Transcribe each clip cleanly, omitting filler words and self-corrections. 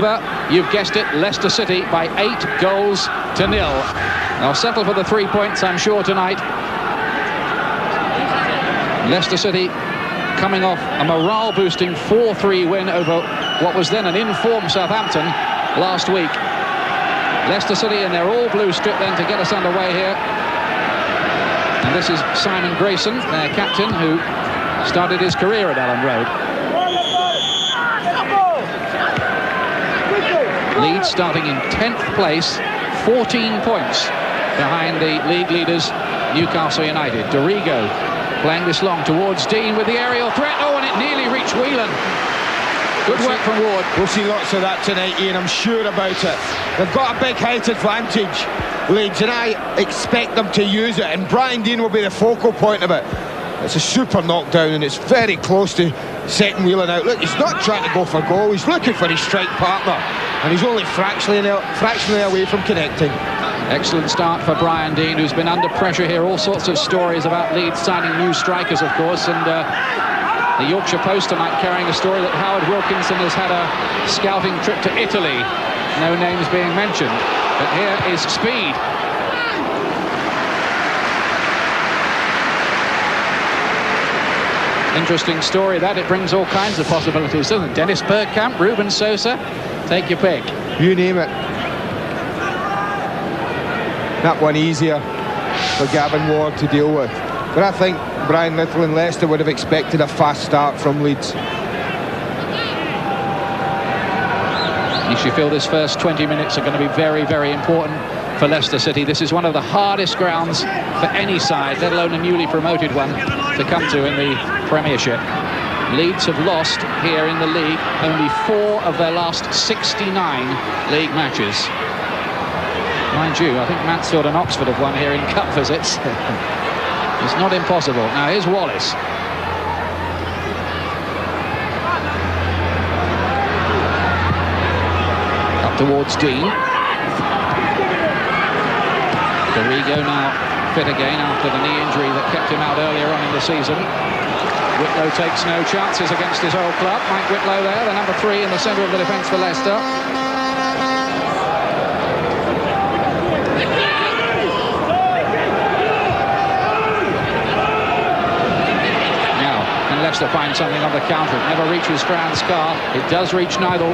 You've guessed it, Leicester City by 8 goals to 0. They'll settle for the 3 points, I'm sure, tonight. Leicester City coming off a morale-boosting 4-3 win over what was then an in-form Southampton last week. Leicester City in their all-blue strip then to get us underway here. And this is Simon Grayson, their captain, who started his career at Elland Road. Leeds starting in 10th place, 14 points behind the league leaders Newcastle United. Dorigo playing this long towards Deane with the aerial threat. Oh, and it nearly reached Whelan. Good work from Ward. We'll see lots of that tonight, Ian, I'm sure about it. They've got a big height advantage, Leeds, and I expect them to use it, and Brian Deane will be the focal point of it. It's a super knockdown, and it's very close to setting Whelan out. Look, he's not trying to go for goal, he's looking for his strike partner, and he's only fractionally away from connecting. Excellent start for Brian Deane, who's been under pressure here. All sorts of stories about Leeds signing new strikers, of course, and the Yorkshire Post tonight carrying a story that Howard Wilkinson has had a scouting trip to Italy. No names being mentioned, but here is speed. Interesting story that. It brings all kinds of possibilities, doesn't it? Dennis Bergkamp, Ruben Sosa, take your pick. You name it. That one easier for Gavin Ward to deal with. But I think Brian Little and Leicester would have expected a fast start from Leeds. You feel this first 20 minutes are going to be very, very important for Leicester City. This is one of the hardest grounds for any side, let alone a newly promoted one, to come to in the Premiership. Leeds have lost here in the league only 4 of their last 69 league matches. Mind you, I think Mansfield and Oxford have won here in cup visits. It's not impossible. Now here's Wallace. Up towards Deane. Dorigo now fit again after the knee injury that kept him out earlier on in the season. Whitlow takes no chances against his old club. Mike Whitlow there, the number 3 in the centre of the defence for Leicester. Leicester find something on the counter. It never reaches Carr. It does reach Nigel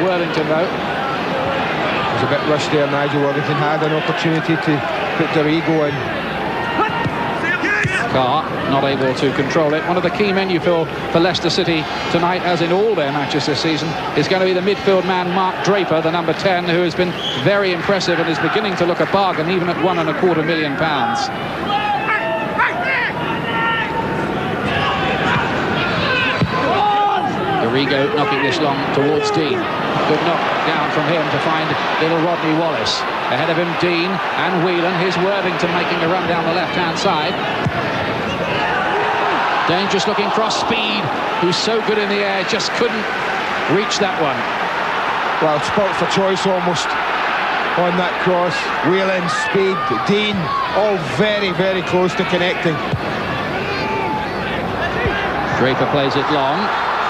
Worthington, though. It was a bit rushed there. Nigel Worthington had an opportunity to put Dorigo in. Carr not able to control it. One of the key men, you feel, for Leicester City tonight, as in all their matches this season, is going to be the midfield man Mark Draper, the number 10, who has been very impressive and is beginning to look a bargain even at £1.25 million. Dorigo knocking this long towards Deane. Good knock down from him to find little Rodney Wallace. Ahead of him, Deane and Whelan. Here's Worthington making a run down the left-hand side. Dangerous looking cross. Speed, who's so good in the air, just couldn't reach that one. Well, spot for choice almost on that cross. Whelan, Speed, Deane, all very, very close to connecting. Draper plays it long.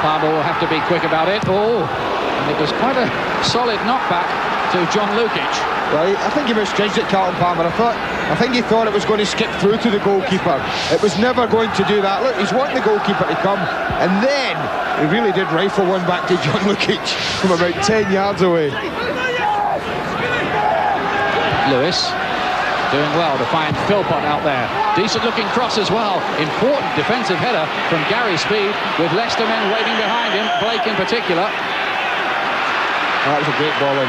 Farmer will have to be quick about it. Oh, and it was quite a solid knockback to John Lukić. Right, I think he misjudged it, Carlton Palmer. I think he thought it was going to skip through to the goalkeeper. It was never going to do that. Look, he's wanting the goalkeeper to come, and then he really did rifle one back to John Lukić from about 10 yards away. Lewis doing well to find Philpott out there. Decent looking cross as well. Important defensive header from Gary Speed, with Leicester men waiting behind him, Blake in particular. That was a great ball in.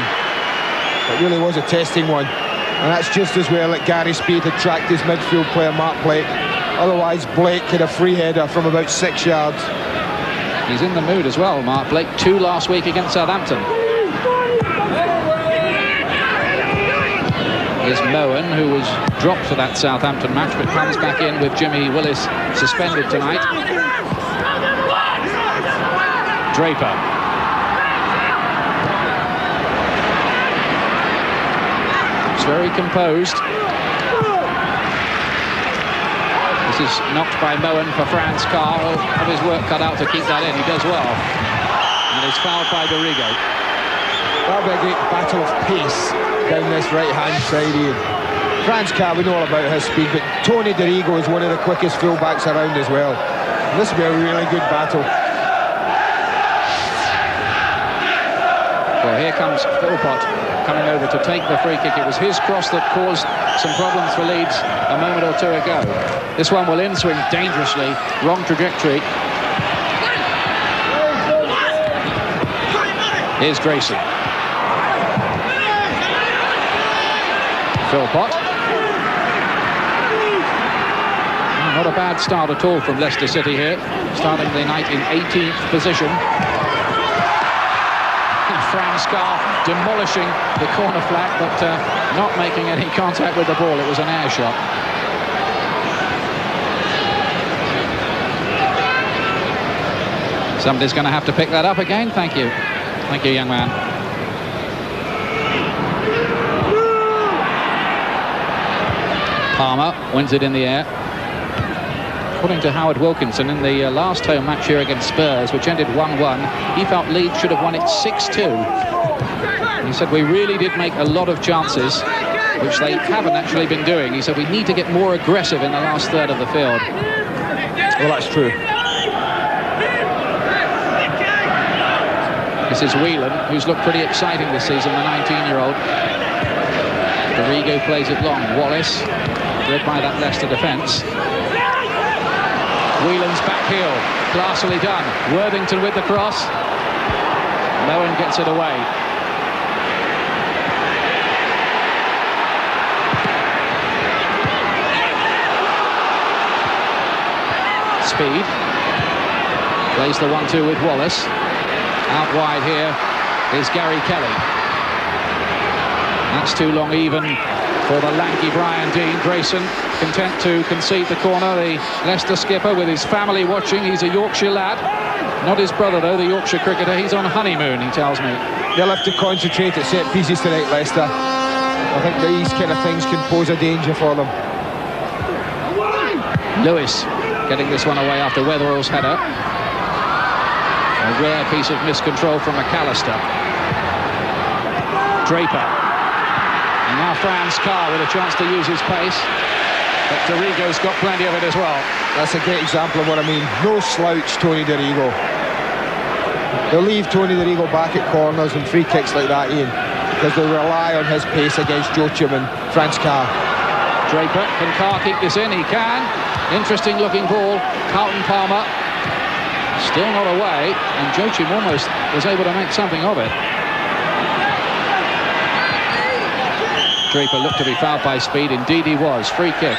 It really was a testing one. And that's just as well that Gary Speed had tracked his midfield player Mark Blake. Otherwise Blake had a free header from about 6 yards. He's in the mood as well, Mark Blake. 2 last week against Southampton. Is Mohan, who was dropped for that Southampton match but comes back in with Jimmy Willis suspended tonight. Draper. It's very composed. This is knocked by Mohan for Franz Carr. Will have his work cut out to keep that in. He does well. And it's fouled by Dorigo. That'll be a great battle of pace down this right-hand side here. Carr, we know all about his speed, but Tony Dorigo is one of the quickest full-backs around as well. And this will be a really good battle. Well, here comes Philpott coming over to take the free kick. It was his cross that caused some problems for Leeds a moment or two ago. This one will in-swing dangerously, wrong trajectory. Here's Grayson. Philpott. Not a bad start at all from Leicester City here, starting the night in 18th position. Carr demolishing the corner flag, but not making any contact with the ball. It was an air shot. Somebody's going to have to pick that up again. Thank you. Thank you, young man. Palmer wins it in the air. According to Howard Wilkinson, in the last home match here against Spurs, which ended 1-1, he felt Leeds should have won it 6-2. He said, we really did make a lot of chances, which they haven't actually been doing. He said, we need to get more aggressive in the last third of the field. Well, that's true. This is Whelan, who's looked pretty exciting this season, the 19-year-old. Dorigo plays it long. Wallace, led by that Leicester defence. Whelan's back heel, classily done. Worthington with the cross. Mohan gets it away. Speed. Plays the 1-2 with Wallace. Out wide here is Gary Kelly. That's too long even for the lanky Deane. Grayson content to concede the corner. The Leicester skipper with his family watching. He's a Yorkshire lad. Not his brother though, the Yorkshire cricketer. He's on honeymoon, he tells me. They'll have to concentrate at set pieces tonight, Leicester. I think these kind of things can pose a danger for them. Lewis getting this one away after Wetherall's header. A rare piece of miscontrol from McAllister. Draper. And now Carr with a chance to use his pace. But Dorigo's got plenty of it as well. That's a great example of what I mean. No slouch, Tony Dorigo. They'll leave Tony Dorigo back at corners and free kicks like that, Ian, because they rely on his pace against Joachim and Carr. Draper, can Carr keep this in? He can. Interesting looking ball. Carlton Palmer still not away, and Joachim almost was able to make something of it. Draper looked to be fouled by Speed. Indeed he was. Free kick.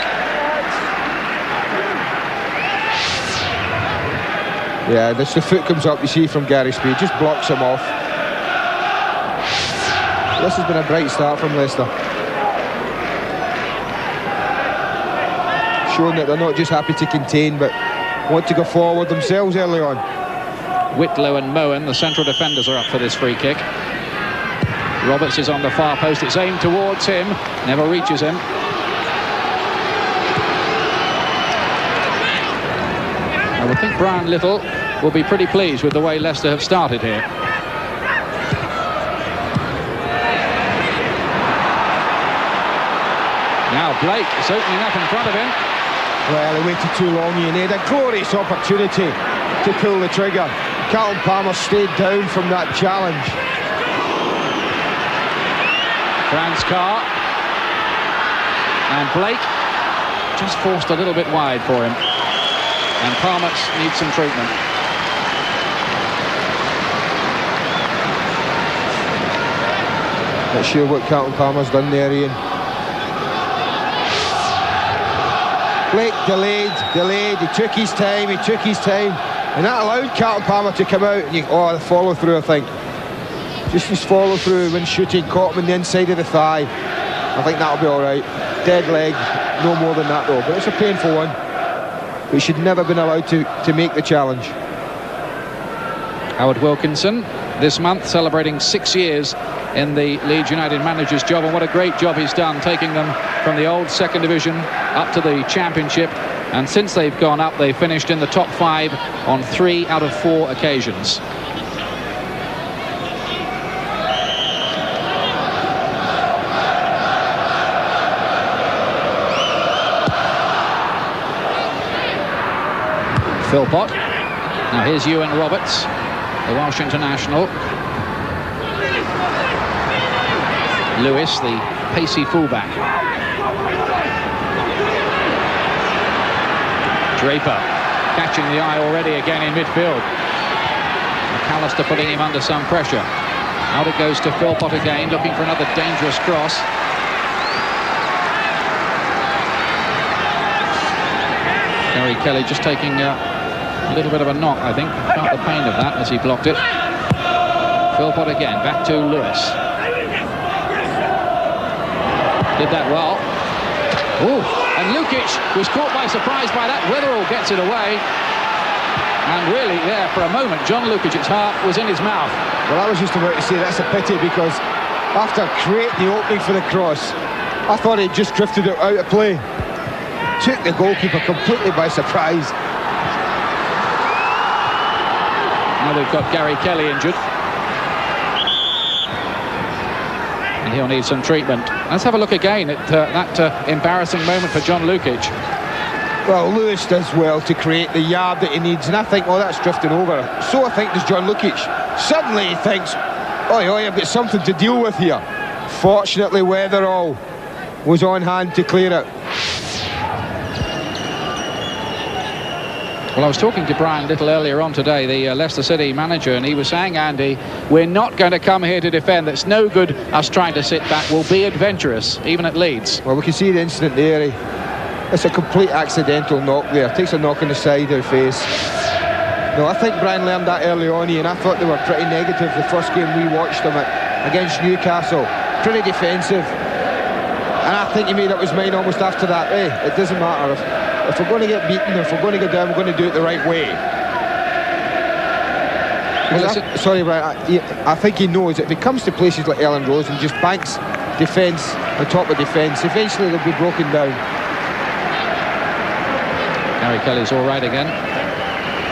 Yeah, the foot comes up, you see, from Gary Speed. Just blocks him off. This has been a bright start from Leicester. Showing that they're not just happy to contain, but want to go forward themselves early on. Whitlow and Mohan, the central defenders, are up for this free kick. Roberts is on the far post. It's aimed towards him. Never reaches him. I would think Brian Little will be pretty pleased with the way Leicester have started here. Now Blake is opening up in front of him. Well, he waited too long, Ian. He had a glorious opportunity to pull the trigger. Carlton Palmer stayed down from that challenge. Carr. And Blake just forced a little bit wide for him. And Palmer needs some treatment. Not sure what Carlton Palmer's done there, Ian. Blake delayed, he took his time, and that allowed Carlton Palmer to come out. Oh, the follow through, I think. Just his follow through when shooting, caught him in the inside of the thigh. I think that'll be alright. Dead leg, no more than that though, but it's a painful one. But he should never have been allowed to make the challenge. Howard Wilkinson, this month celebrating 6 years in the Leeds United manager's job, and what a great job he's done, taking them from the old second division up to the championship, and since they've gone up they've finished in the top 5 on 3 out of 4 occasions. Philpott. Now here's Ewan Roberts, the Welsh international. Lewis, the pacey fullback. Draper catching the eye already again in midfield. McAllister putting him under some pressure. Out it goes to Philpott again, looking for another dangerous cross. Gary Kelly just taking a little bit of a knock, I think. Felt the pain of that as he blocked it. Philpott again, back to Lewis. Did that well. Ooh, and Lukić was caught by surprise by that. Wetherall gets it away. And really, there, for a moment, John Lukic's heart was in his mouth. Well, I was just about to say that's a pity, because after creating the opening for the cross, I thought he'd just drifted it out of play. Took the goalkeeper completely by surprise. Now they've got Gary Kelly injured. And he'll need some treatment. Let's have a look again at that embarrassing moment for John Lukić. Well, Lewis does well to create the yard that he needs, and I think, oh, that's drifting over. So I think does John Lukić. Suddenly he thinks, oi, I've got something to deal with here. Fortunately, Wetherall was on hand to clear it. Well, I was talking to Brian Little earlier on today, the Leicester City manager, and he was saying, Andy, we're not going to come here to defend. It's no good us trying to sit back. We'll be adventurous, even at Leeds. Well, we can see the incident there. It's a complete accidental knock there. Takes a knock on the side of the face. No, I think Brian learned that early on, and I thought they were pretty negative the first game we watched them against Newcastle. Pretty defensive. And I think he made up his mind almost after that. Hey, it doesn't matter. If we're going to get beaten, if we're going to go down, we're going to do it the right way. Sorry, Brian, I think he knows if he comes to places like Ellen Rose and just banks defence on top of defence, eventually they'll be broken down. Gary Kelly's all right again.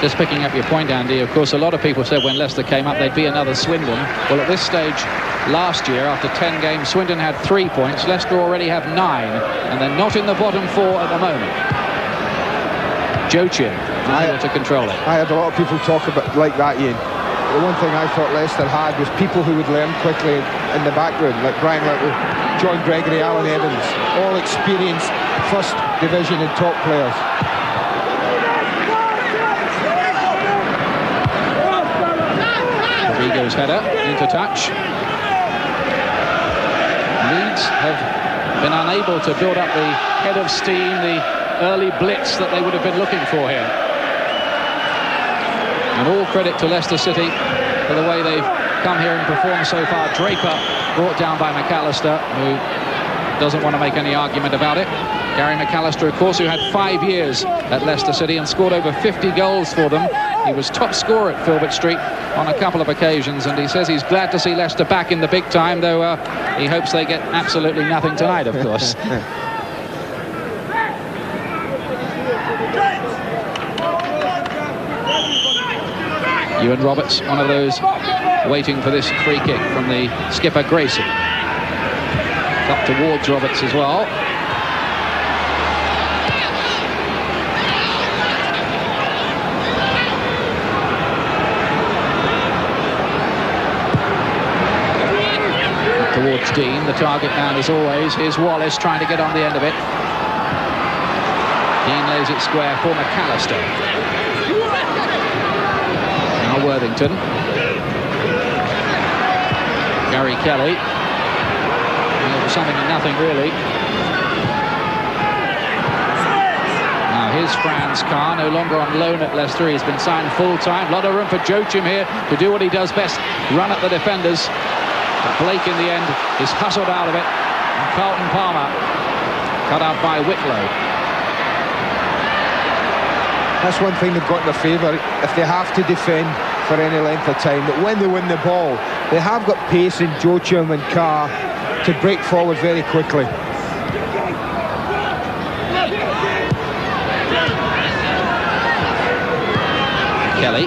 Just picking up your point, Andy, of course, a lot of people said when Leicester came up, they'd be another Swindon. Well, at this stage last year, after 10 games, Swindon had 3 points. Leicester already have 9, and they're not in the bottom 4 at the moment. Joachim able to control it. I had a lot of people talk about like that, Ian. The one thing I thought Leicester had was people who would learn quickly in the background, like Brian Whitlow, John Gregory, Alan Evans, all experienced first division and top players. Dorigo's header into touch. Leeds have been unable to build up the head of steam, the early blitz that they would have been looking for here. And all credit to Leicester City for the way they've come here and performed so far. Draper brought down by McAllister, who doesn't want to make any argument about it. Gary McAllister, of course, who had 5 years at Leicester City and scored over 50 goals for them. He was top scorer at Philpott Street on a couple of occasions, and he says he's glad to see Leicester back in the big time, though he hopes they get absolutely nothing tonight, of course. Ewan Roberts, one of those waiting for this free kick from the skipper Grayson. Up towards Roberts as well. Up towards Deane, the target man as always. Here's Wallace trying to get on the end of it. Deane lays it square for McAllister. Worthington. Gary Kelly. Something and nothing really. Now here's Carr, no longer on loan at Leicester. He's been signed full-time. A lot of room for Joachim here to do what he does best, run at the defenders. But Blake in the end is hustled out of it. And Carlton Palmer cut out by Whitlow. That's one thing they've got in their favour. If they have to defend for any length of time, that when they win the ball, they have got pace in Joachim and Carr to break forward very quickly. Kelly.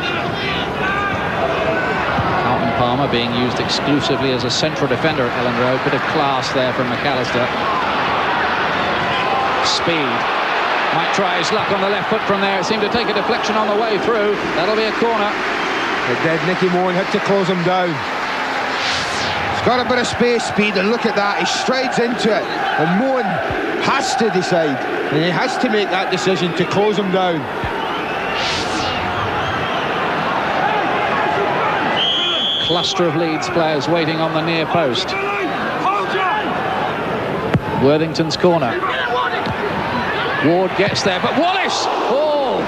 Carlton Palmer being used exclusively as a central defender at Ellen Road. Bit of class there from McAllister. Speed. Might try his luck on the left foot from there. It seemed to take a deflection on the way through. That'll be a corner. It did. Nicky Mohan had to close him down. He's got a bit of space, speed, and look at that. He strides into it. And Mohan has to decide. And he has to make that decision to close him down. Cluster of Leeds players waiting on the near post. Worthington's corner. Ward gets there, but Wallace! Oh,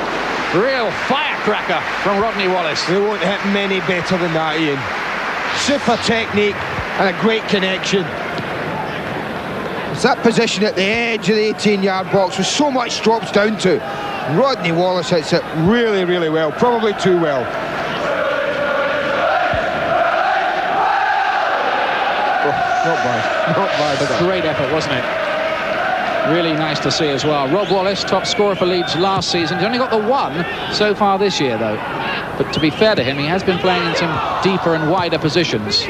real firecracker from Rodney Wallace. They won't hit many better than that, Ian. Super technique and a great connection. It's that position at the edge of the 18-yard box with so much drops down to. Rodney Wallace hits it really, really well, probably too well. Not bad, not bad. A great effort, wasn't it? Really nice to see as well. Rob Wallace, top scorer for Leeds last season. He's only got the one so far this year, though. But to be fair to him, he has been playing in some deeper and wider positions.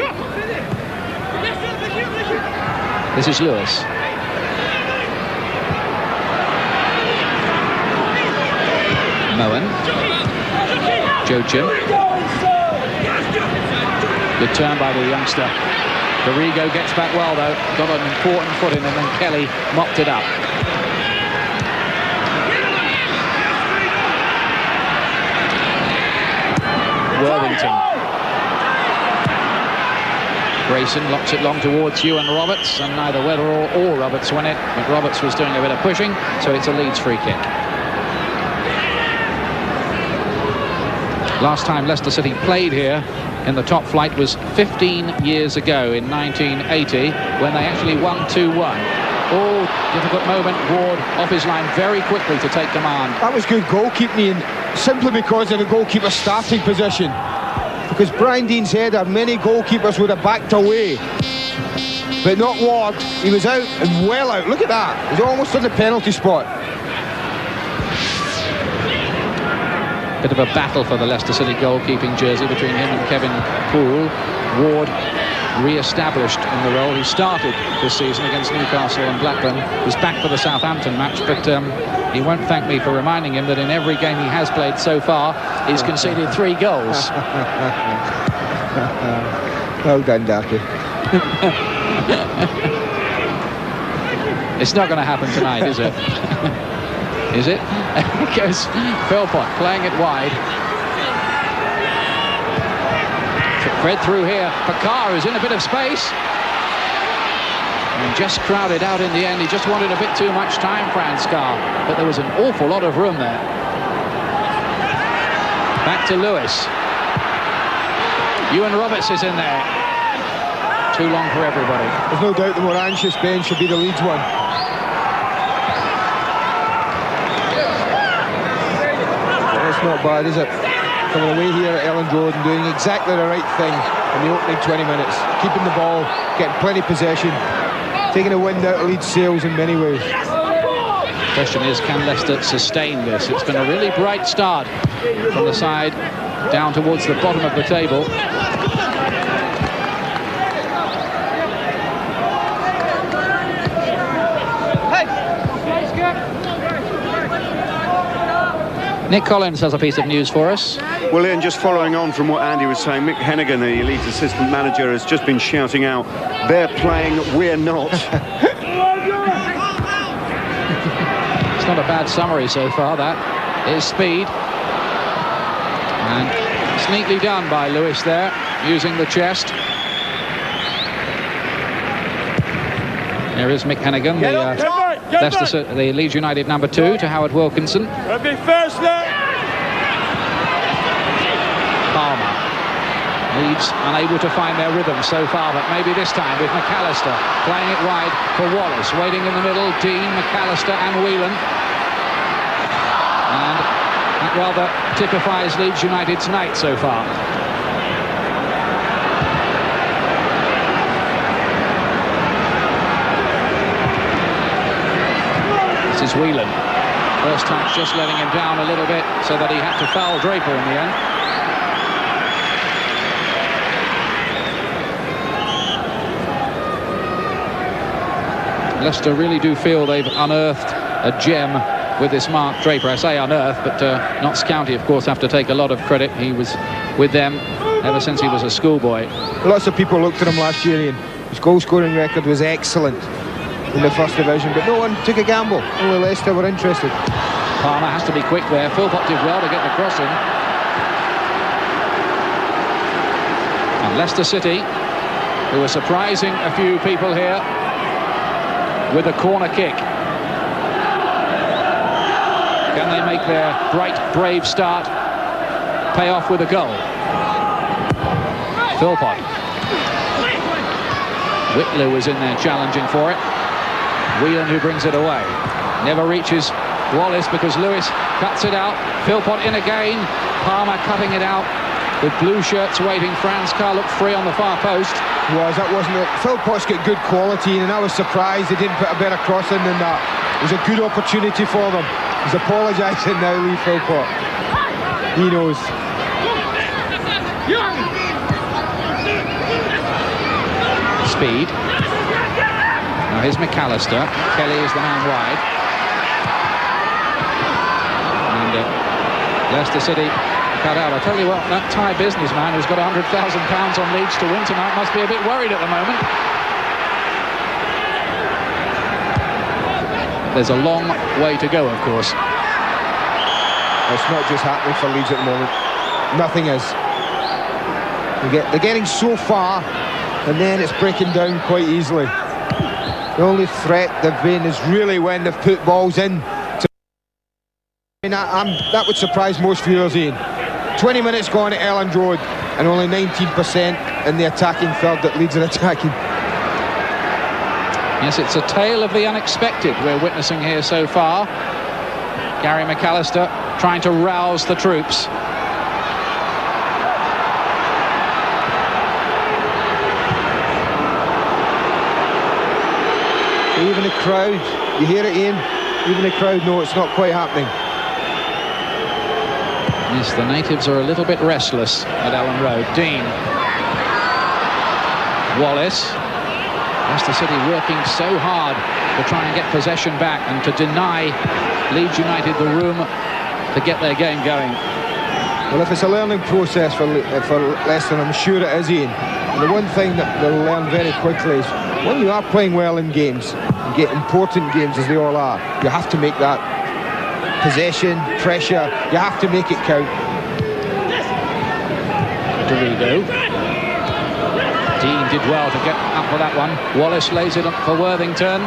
This is Lewis. Mohan. Joachim. Good turn by the youngster. Dorigo gets back well, though. Got an important foot in, and then Kelly mopped it up. Worthington. Grayson locks it long towards Ewan Roberts, and neither Wetherall or Roberts win it. But Roberts was doing a bit of pushing, so it's a Leeds free kick. Last time Leicester City played here in the top flight was 15 years ago in 1980, when they actually won 2-1. Oh, difficult moment. Ward off his line very quickly to take command. That was good goalkeeping, simply because of the goalkeeper's starting position. Because Brian Deane's header, many goalkeepers would have backed away, but not Ward. He was out and well out. Look at that. He's almost on the penalty spot. Bit of a battle for the Leicester City goalkeeping jersey between him and Kevin Poole. Ward re-established in the role. He started this season against Newcastle and Blackburn. Was back for the Southampton match, but he won't thank me for reminding him that in every game he has played so far, he's conceded 3 goals. Well done, Darky. It's not going to happen tonight, is it? Is it? Goes Philpott playing it wide. Fred through here for Carr, who's in a bit of space. And just crowded out in the end. He just wanted a bit too much time, Franz Carr. But there was an awful lot of room there. Back to Lewis. Ewan Roberts is in there. Too long for everybody. There's no doubt the more anxious bench should be the Leeds one. Not bad, is it? Coming away here at Elland Road and doing exactly the right thing in the opening 20 minutes. Keeping the ball, getting plenty of possession, taking the wind out of Leeds' sails in many ways. The question is, can Leicester sustain this? It's been a really bright start from the side down towards the bottom of the table. Nick Collins has a piece of news for us. Well, Ian, just following on from what Andy was saying, Mick Hennigan, the Leeds assistant manager, has just been shouting out, "They're playing, we're not." It's not a bad summary so far, that is speed. And it's neatly done by Lewis there, using the chest. There is Mick Hennigan, the Leeds United number 2, to Howard Wilkinson. Palmer. Leeds unable to find their rhythm so far, but maybe this time with McAllister playing it wide for Wallace. Waiting in the middle, Deane, McAllister and Whelan. And that rather typifies Leeds United's night so far. This is Whelan. First touch just letting him down a little bit so that he had to foul Draper in the end. Leicester really do feel they've unearthed a gem with this mark. Draper, I say unearthed, but Notts County, of course, have to take a lot of credit. He was with them ever since he was a schoolboy. Lots of people looked at him last year, Ian. His goal-scoring record was excellent in the first division, but no one took a gamble. Only Leicester were interested. Palmer has to be quick there. Philpott did well to get the cross in. And Leicester City, who are surprising a few people here with a corner kick. Can they make their bright, brave start pay off with a goal? Philpott. Whitlow was in there challenging for it. Whelan who brings it away. Never reaches Wallace because Lewis cuts it out. Philpott in again. Palmer cutting it out with blue shirts waiting. Carr looked free on the far post. That wasn't it. Philpott's got good quality, and I was surprised they didn't put a better cross in than that. It was a good opportunity for them. He's apologising now, Lee Philpott. He knows. Speed. Now here's McAllister. Kelly is the man wide. And Leicester City cut out. I tell you what, that Thai businessman who's got £100,000 on Leeds to win tonight must be a bit worried at the moment. There's a long way to go, of course. It's not just happening for Leeds at the moment. Nothing is. They're getting so far, and then it's breaking down quite easily. The only threat they've been is really when they've put balls in. That would surprise most viewers, Ian. 20 minutes gone at Elland Road, and only 19% in the attacking third that Leeds are attacking. Yes, it's a tale of the unexpected we're witnessing here so far. Gary McAllister trying to rouse the troops. Even the crowd, you hear it, Ian? Even the crowd know it's not quite happening. Yes, the natives are a little bit restless at Elland Road. Deane. Wallace. Leicester City working so hard to try and get possession back and to deny Leeds United the room to get their game going. Well, if it's a learning process for Leicester, I'm sure it is, Ian. And the one thing that they'll learn very quickly is when you are playing well in games, you get important games as they all are, you have to make that possession, pressure, you have to make it count. Dorigo. Deane did well to get up for that one. Wallace lays it up for Worthington.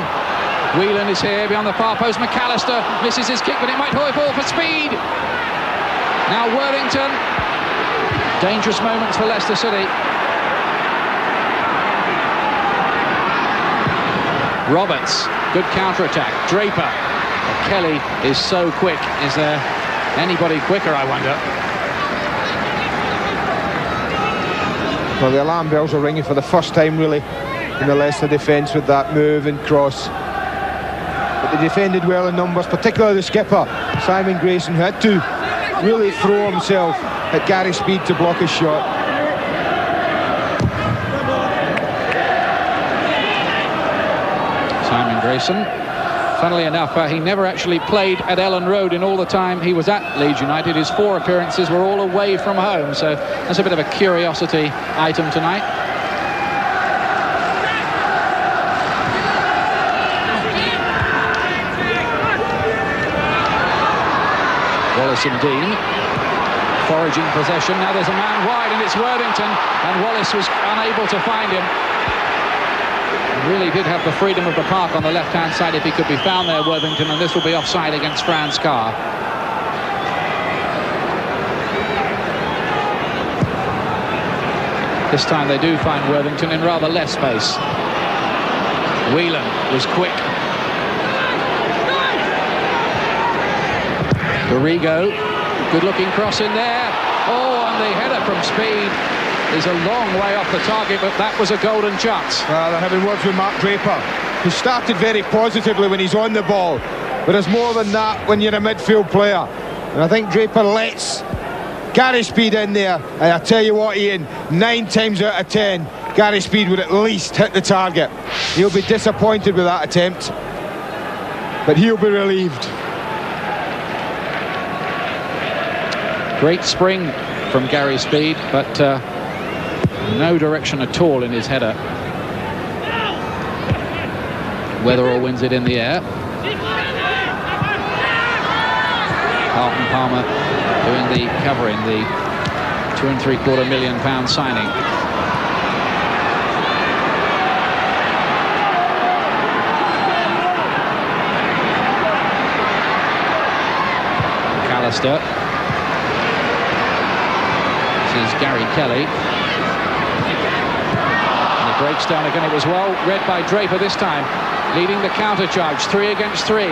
Whelan is here beyond the far post. McAllister misses his kick, but it might fall for speed. Now Worthington. Dangerous moments for Leicester City. Roberts, good counter-attack. Draper. Kelly is so quick. Is there anybody quicker, I wonder? Well, the alarm bells are ringing for the first time, really, in the Leicester defence with that move and cross. But they defended well in numbers, particularly the skipper, Simon Grayson, who had to really throw himself at Gary Speed to block his shot. Simon Grayson. Funnily enough, he never actually played at Elland Road in all the time he was at Leeds United. His 4 appearances were all away from home, so that's a bit of a curiosity item tonight. Wallace and Deane foraging possession. Now there's a man wide and it's Worthington, and Wallace was unable to find him. Really did have the freedom of the park on the left-hand side if he could be found there, Worthington, and this will be offside against Carr. This time they do find Worthington in rather less space. Whelan was quick. Dorigo, good-looking cross in there. Oh, and the header from Speed is a long way off the target, but that was a golden chance. Well, they're having words with Mark Draper, who started very positively when he's on the ball, but there's more than that when you're a midfield player. And I think Draper lets Gary Speed in there, and I tell you what, Ian, 9 times out of 10 Gary Speed would at least hit the target. He'll be disappointed with that attempt, but he'll be relieved. Great spring from Gary Speed, but no direction at all in his header. Wetherall wins it in the air. Carlton Palmer doing the covering, the £2.75 million signing. McAllister. This is Gary Kelly. And it breaks down again. It was well read by Draper this time, leading the counter charge, 3 against 3.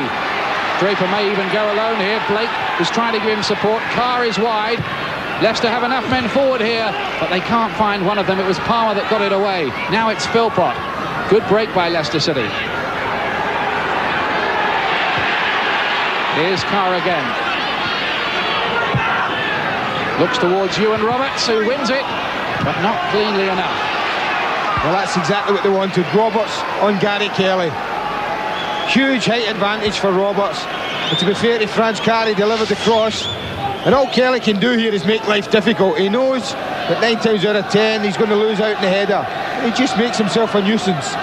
Draper may even go alone here. Blake is trying to give him support. Carr is wide. Leicester have enough men forward here, but they can't find one of them. It was Palmer that got it away. Now it's Philpott. Good break by Leicester City. Here's Carr again. Looks towards Ewan Roberts, who wins it, but not cleanly enough. Well, that's exactly what they wanted. Roberts on Gary Kelly. Huge height advantage for Roberts. But to be fair to Franz Carr, he delivered the cross. And all Kelly can do here is make life difficult. He knows that 9 times out of 10 he's going to lose out in the header. He just makes himself a nuisance.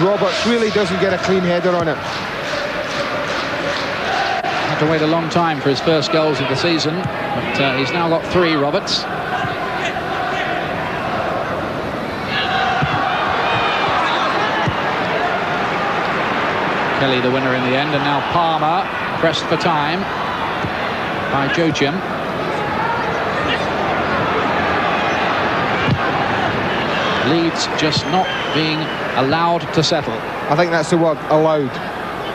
Roberts really doesn't get a clean header on it. Had to wait a long time for his first goals of the season, but he's now got 3, Roberts. Kelly the winner in the end, and now Palmer pressed for time by Joachim. Leeds just not being allowed to settle. I think that's the word, allowed.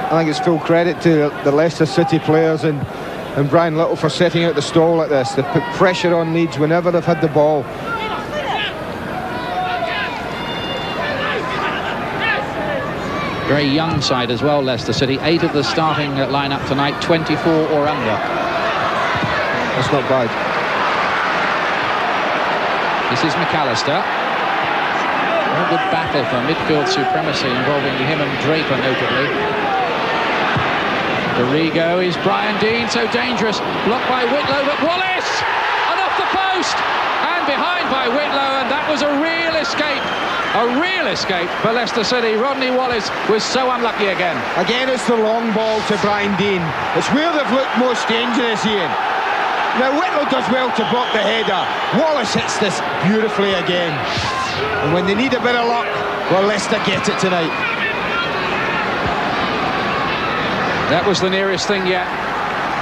I think it's full credit to the Leicester City players and Brian Little for setting out the stall like this. They've put pressure on Leeds whenever they've had the ball. Very young side as well, Leicester City. 8 of the starting lineup tonight, 24 or under. That's not bad. This is McAllister. A good battle for midfield supremacy involving him and Draper notably. Dorigo is Brian Deane, so dangerous. Blocked by Whitlow, but Wallace! And off the post! And behind by Whitlow, and that was a real escape. A real escape for Leicester City. Rodney Wallace was so unlucky again. Again, it's the long ball to Brian Deane. It's where they've looked most dangerous, Ian. Now, Whitlow does well to block the header. Wallace hits this beautifully again. And when they need a bit of luck, well, Leicester get it tonight. That was the nearest thing yet.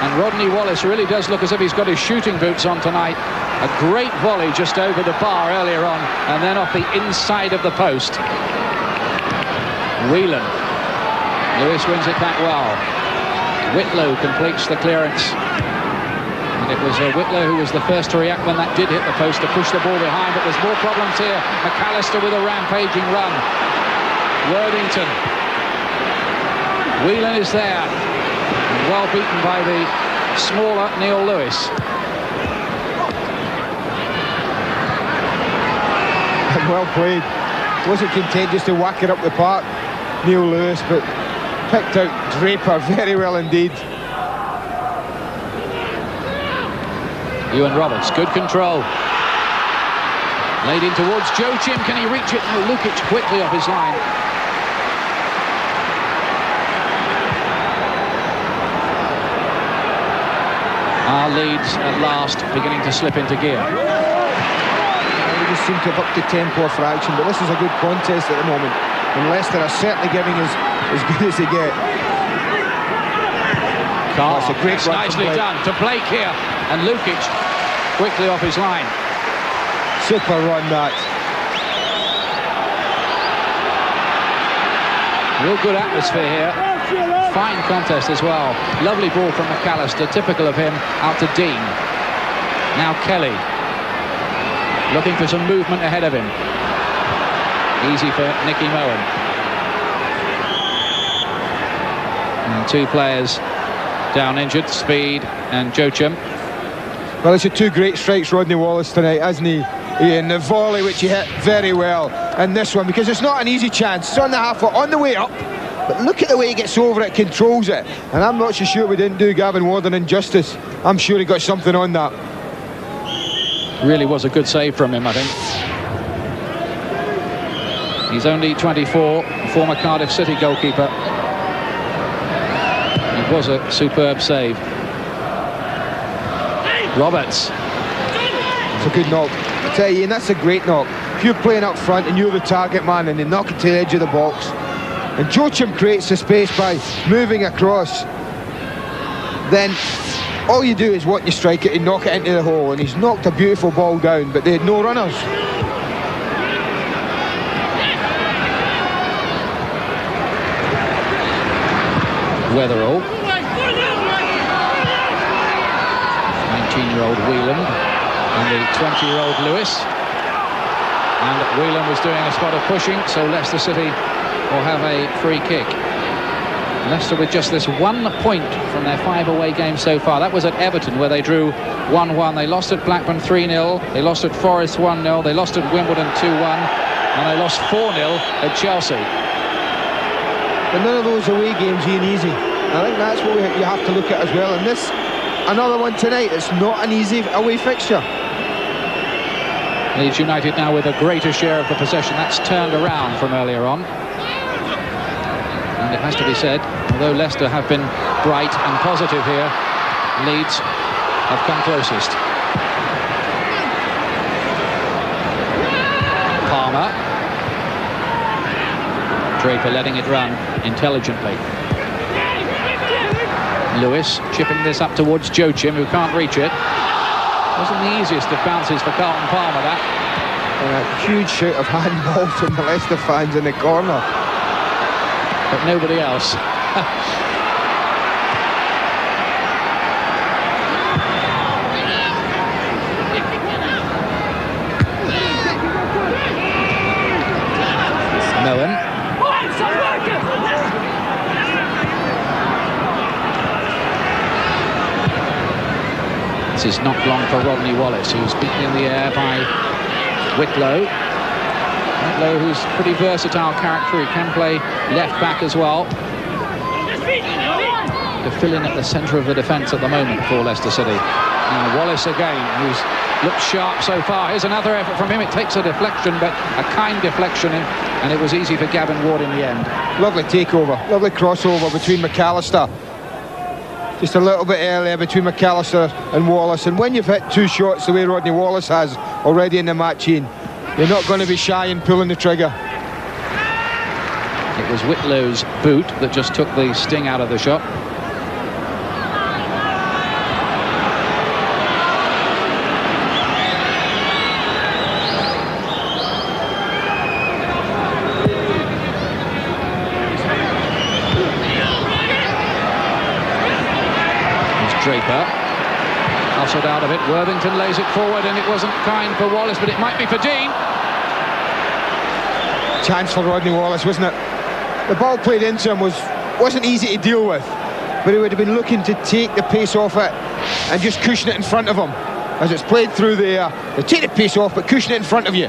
And Rodney Wallace really does look as if he's got his shooting boots on tonight. A great volley just over the bar earlier on, and then off the inside of the post. Whelan. Lewis wins it back well. Whitlow completes the clearance. And it was Whitlow who was the first to react when that did hit the post, to push the ball behind, but there's more problems here. McAllister with a rampaging run. Worthington. Whelan is there. And well beaten by the smaller Neil Lewis. Well played. Wasn't content just to whack it up the park, Neil Lewis, but picked out Draper very well indeed. Ewan Roberts, good control. Laid in towards Joachim, can he reach it? No, Lukić quickly off his line. Our Leeds at last beginning to slip into gear. They just seem to have upped the tempo for action, but this is a good contest at the moment, and Leicester are certainly giving us as good as they get. Carr, that's a great run nicely done to Blake here, and Lukić quickly off his line. Super run that. Real good atmosphere here. Fine contest as well. Lovely ball from McAllister, typical of him, out to Deane. Now Kelly, looking for some movement ahead of him. Easy for Nicky Mohan. And 2 players down injured, Speed and Joachim. Well, it's 2 great strikes, Rodney Wallace, tonight, hasn't he? Ian, the volley which he hit very well, and this one, because it's not an easy chance. It's on the half foot, on the way up, but look at the way he gets over it, controls it, and I'm not so sure we didn't do Gavin Warden justice. I'm sure he got something on that. Really was a good save from him, I think. He's only 24, former Cardiff City goalkeeper. It was a superb save. Roberts. It's a good knock. I tell you, Ian, that's a great knock. If you're playing up front and you're the target man and they knock it to the edge of the box, and Joachim creates the space by moving across, then all you do is want to strike it and knock it into the hole, and he's knocked a beautiful ball down, but they had no runners. Wetherall, 19-year-old Whelan, and the 20-year-old Lewis. And Whelan was doing a spot of pushing, so Leicester City will have a free kick. Leicester with just this 1 point from their 5 away games so far. That was at Everton, where they drew 1-1. They lost at Blackburn 3-0. They lost at Forest 1-0. They lost at Wimbledon 2-1. And they lost 4-0 at Chelsea. But none of those away games ain't easy. I think that's what you have to look at as well. And this, another one tonight, it's not an easy away fixture. Leeds United now with a greater share of the possession. That's turned around from earlier on. And it has to be said, although Leicester have been bright and positive here, Leeds have come closest. Palmer. Draper letting it run intelligently. Lewis chipping this up towards Joachim, who can't reach it. Wasn't the easiest of bounces for Carlton Palmer, that. And a huge shout of handball from the Leicester fans in the corner. But nobody else. Mohan. This is not long for Rodney Wallace, who's beaten in the air by Whitlow. Lowe, who's pretty versatile character, he can play left back as well. To fill in at the centre of the defence at the moment for Leicester City. Now Wallace again, who's looked sharp so far. Here's another effort from him. It takes a deflection, but a kind deflection, and it was easy for Gavin Ward in the end. Lovely takeover, lovely crossover between McAllister. Just a little bit earlier between McAllister and Wallace, and when you've hit 2 shots the way Rodney Wallace has already in the match, Ian, you're not going to be shy in pulling the trigger. It was Whitlow's boot that just took the sting out of the shot. There's Draper. Hustled out of it. Worthington lays it forward, and it wasn't kind for Wallace, but it might be for Deane. Chance for Rodney Wallace, wasn't it? The ball played into him wasn't easy to deal with, but he would have been looking to take the pace off it and just cushion it in front of him. As it's played through the air, they take the pace off, but cushion it in front of you.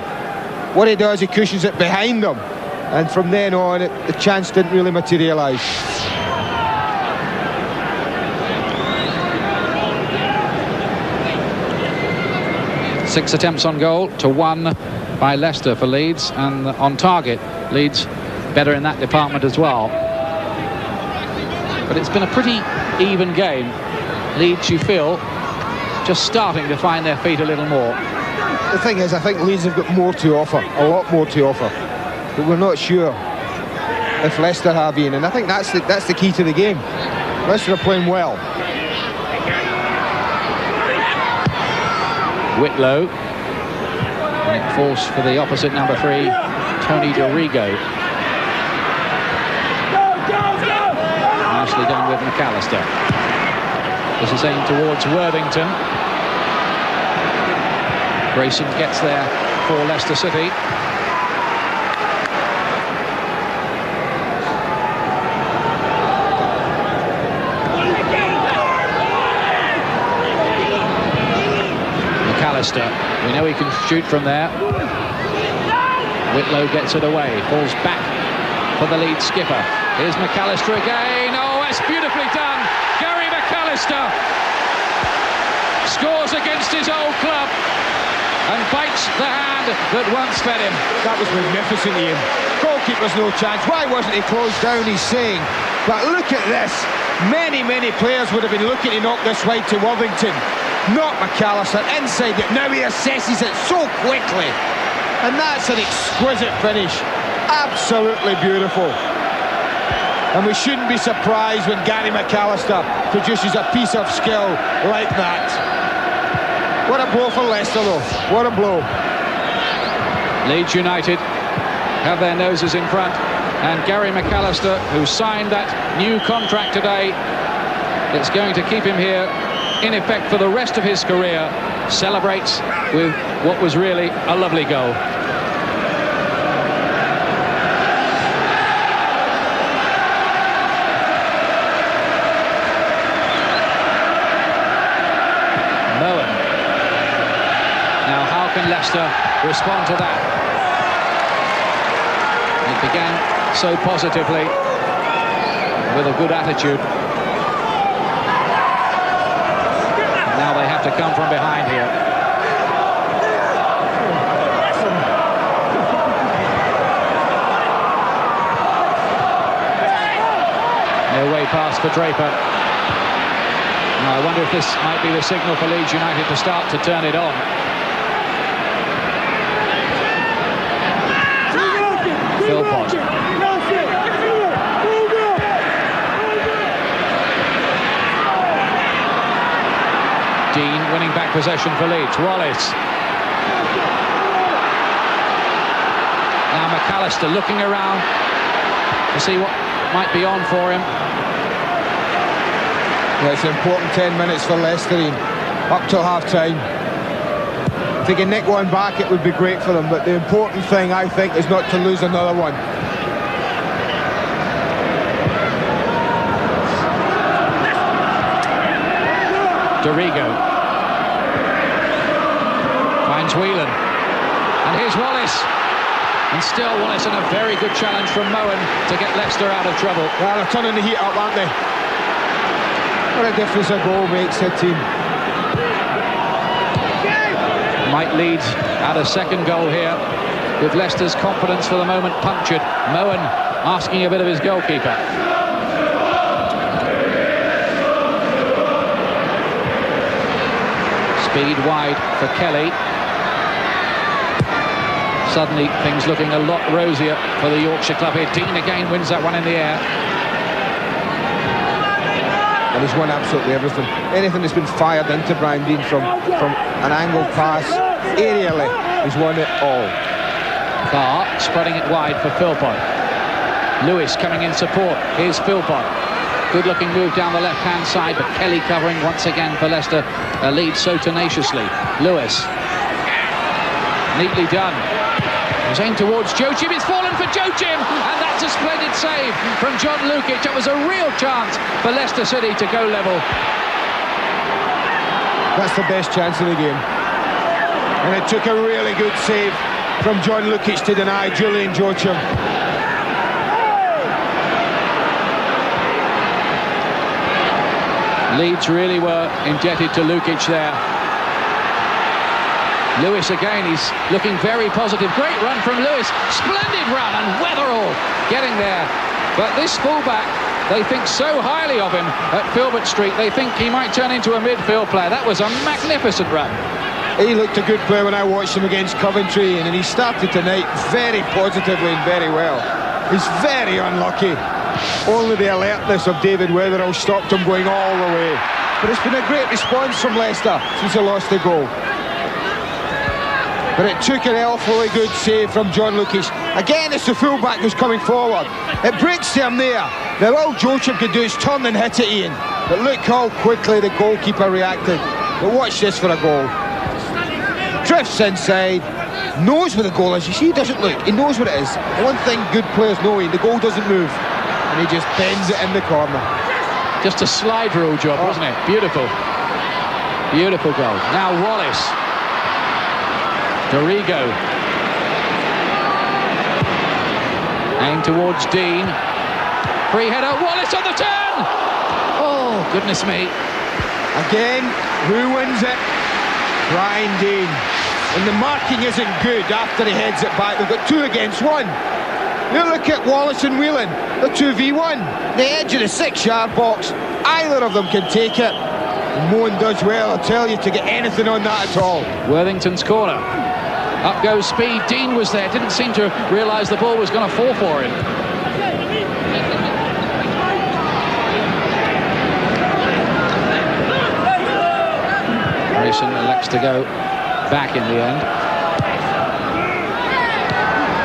What he does, he cushions it behind them, and from then on, the chance didn't really materialise. Six attempts on goal to 1 by Leicester for Leeds, and on target, Leeds better in that department as well. But it's been a pretty even game. Leeds, you feel, just starting to find their feet a little more. The thing is, I think Leeds have got more to offer, a lot more to offer, but we're not sure if Leicester have, Ian, and I think that's the key to the game. Leicester are playing well. Whitlow, and it falls for the opposite number 3, Tony Dorigo. Nicely done with McAllister. This is aimed towards Worthington. Grayson gets there for Leicester City. We know he can shoot from there. Whitlow gets it away, falls back for the Leeds skipper. Here's McAllister again. Oh, it's beautifully done. Gary McAllister scores against his old club and bites the hand that once fed him. That was magnificent, Ian. Goalkeeper's no chance. Why wasn't he closed down, he's saying. But look at this. Many players would have been looking to knock this wide to Worthington. Not McAllister, inside it. Now he assesses it so quickly. And that's an exquisite finish. Absolutely beautiful. And we shouldn't be surprised when Gary McAllister produces a piece of skill like that. What a blow for Leicester, though. What a blow. Leeds United have their noses in front, and Gary McAllister, who signed that new contract today, it's going to keep him here in effect for the rest of his career, celebrates with what was really a lovely goal. Mohan. Now how can Leicester respond to that? It began so positively with a good attitude. Now they have to come from behind here. No way past for Draper. Now I wonder if this might be the signal for Leeds United to start to turn it on. Philpott. Deane winning back possession for Leeds. Wallace. Now McAllister looking around to see what might be on for him. Yeah, it's an important 10 minutes for Leicester, up till half-time. If they can nick one back, it would be great for them, but the important thing, I think, is not to lose another one. Dorigo finds Whelan, and here's Wallace, and still Wallace, and a very good challenge from Mohan to get Leicester out of trouble. Well, they're turning the heat up, aren't they? What a difference a goal makes a team. Might lead at a second goal here, with Leicester's confidence for the moment punctured. Mohan asking a bit of his goalkeeper. Speed wide for Kelly. Suddenly things looking a lot rosier for the Yorkshire club here. Deane again wins that one in the air. And he's won absolutely everything. Anything that's been fired into Brian Deane from an angled pass, aerially, he's won it all. Carr spreading it wide for Philpott. Lewis coming in support. Here's Philpott. Good looking move down the left hand side, but Kelly covering once again for Leicester. Leeds so tenaciously. Lewis. Neatly done. He's aimed towards Joachim. It's fallen for Joachim, and that's a splendid save from John Lukić. It was a real chance for Leicester City to go level. That's the best chance of the game. And it took a really good save from John Lukić to deny Julian Joachim. Leeds really were indebted to Lukić there. Lewis again, he's looking very positive. Great run from Lewis. Splendid run, and Wetherall getting there. But this fullback, they think so highly of him at Philpott Street. They think he might turn into a midfield player. That was a magnificent run. He looked a good player when I watched him against Coventry, and he started tonight very positively and very well. He's very unlucky. Only the alertness of David Wetherall stopped him going all the way. But it's been a great response from Leicester since he lost the goal. But it took an awfully good save from John Lukić. Again, it's the fullback who's coming forward. It breaks to him there. Now all Joachim could do is turn and hit it, Ian. But look how quickly the goalkeeper reacted. But watch this for a goal. Drifts inside, knows where the goal is. You see, he doesn't look. He knows what it is. The one thing good players know, Ian, the goal doesn't move. And he just bends it in the corner. Just a slide rule job, wasn't it? Beautiful. Beautiful goal. Now Wallace. Dorigo. Aimed towards Deane. Free header, Wallace on the turn! Oh, goodness me. Again, who wins it? Deane. And the marking isn't good after he heads it back. They've got 2 against 1. You look at Wallace and Whelan, the 2v1. The edge of the 6-yard box. Either of them can take it. And Mohan does well, I tell you, to get anything on that at all. Worthington's corner. Up goes speed. Deane was there. Didn't seem to realise the ball was going to fall for him. Grayson elects to go back in the end.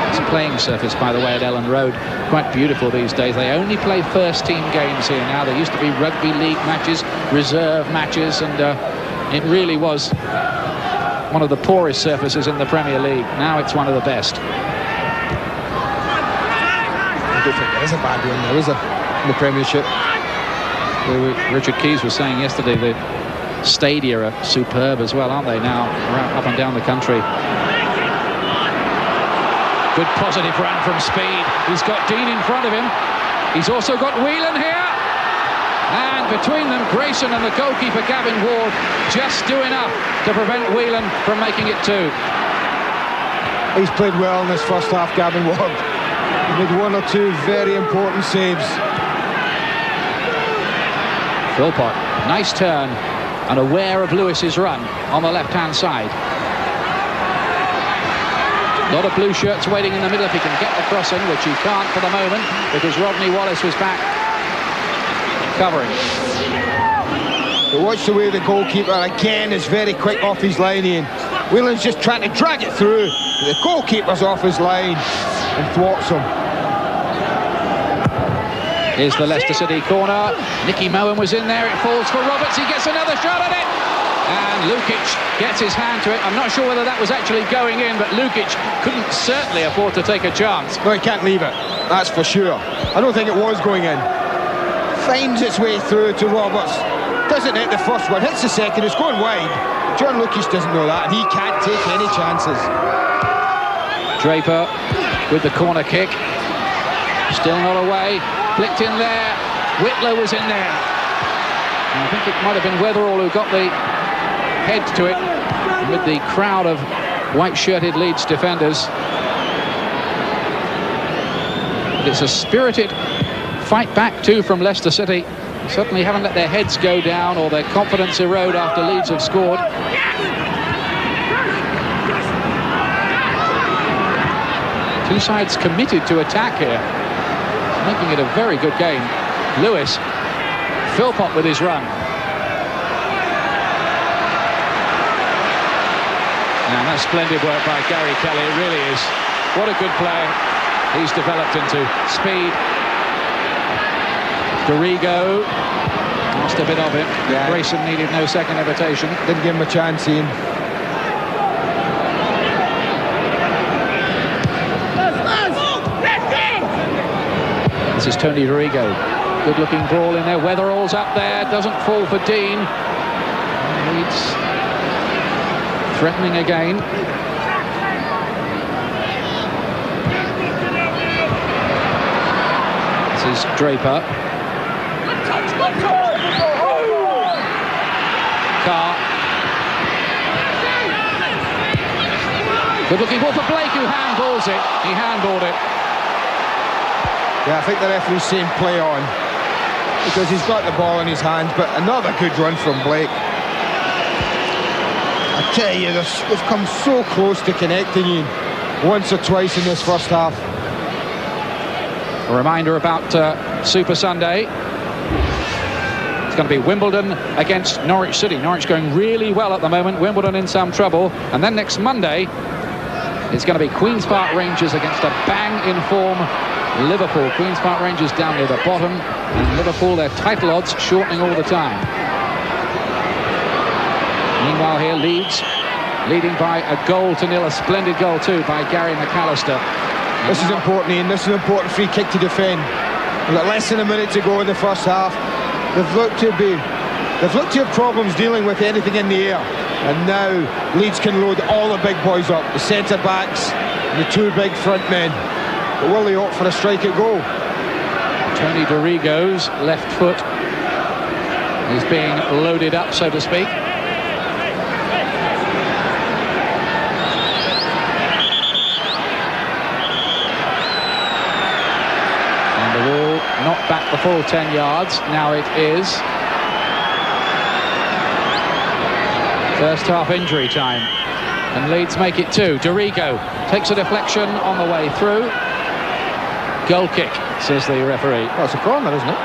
It's a playing surface, by the way, at Ellen Road. Quite beautiful these days. They only play first-team games here now. There used to be rugby league matches, reserve matches, and it really was one of the poorest surfaces in the Premier League. Now it's one of the best. I don't think there is a bad one there, is there, in the Premiership? Richard Keys was saying yesterday that stadia are superb as well, aren't they, now up and down the country. Good positive run from Speed. He's got Deane in front of him. He's also got Whelan here. And between them, Grayson and the goalkeeper, Gavin Ward, just do enough to prevent Whelan from making it 2. He's played well in this first half, Gavin Ward. He made 1 or 2 very important saves. Philpott, nice turn, and aware of Lewis's run on the left-hand side. A lot of blue shirts waiting in the middle if he can get the cross in, which he can't for the moment because Rodney Wallace was back covering. But watch the way the goalkeeper again is very quick off his line, Ian. Whelan's just trying to drag it through. The goalkeeper's off his line and thwarts him. Here's the Leicester City corner. Nicky Mohan was in there. It falls for Roberts. He gets another shot at it. And Lukić gets his hand to it. I'm not sure whether that was actually going in, but Lukić couldn't certainly afford to take a chance. No, he can't leave it. That's for sure. I don't think it was going in. Finds its way through to Roberts. Doesn't hit the first one. Hits the second. It's going wide. John Lukić doesn't know that, and he can't take any chances. Draper with the corner kick. Still not away. Flicked in there. Whitlow was in there. And I think it might have been Wetherall who got the head to it with the crowd of white-shirted Leeds defenders. But it's a spirited fight back too from Leicester City. Certainly haven't let their heads go down or their confidence erode after Leeds have scored. Two sides committed to attack here, making it a very good game. Lewis, Philpott with his run. And that's splendid work by Gary Kelly, it really is. What a good player he's developed into. Speed. Dorigo lost a bit of it. Yeah. Grayson needed no second invitation. Didn't give him a chance, Ian. This is Tony Dorigo. Good looking ball in there. Wetherall's up there. Doesn't fall for Deane. Leeds threatening again. This is Draper. Carr. Good looking ball for Blake, who handballs it. He handballed it. Yeah, I think the referee's saying play on because he's got the ball in his hands, but another good run from Blake. I tell you, they've come so close to connecting you once or twice in this first half. A reminder about Super Sunday. It's going to be Wimbledon against Norwich City. Norwich going really well at the moment, Wimbledon in some trouble. And then next Monday, it's going to be Queen's Park Rangers against a bang-in-form Liverpool. Queen's Park Rangers down near the bottom, and Liverpool, their title odds shortening all the time. Meanwhile here, Leeds leading by a 1-0, a splendid goal too by Gary McAllister. This is important, Ian. This is an important free kick to defend. We've got less than a minute to go in the first half. They've looked to have problems dealing with anything in the air, and now Leeds can load all the big boys up, the centre backs and the 2 big front men. But will they opt for a strike at goal? Tony Dorigo's left foot is being loaded up, so to speak. And the ball not back the full 10 yards. Now it is first half injury time. And Leeds make it 2. Dorigo takes a deflection on the way through. Goal kick, says the referee. Well, it's a corner, isn't it?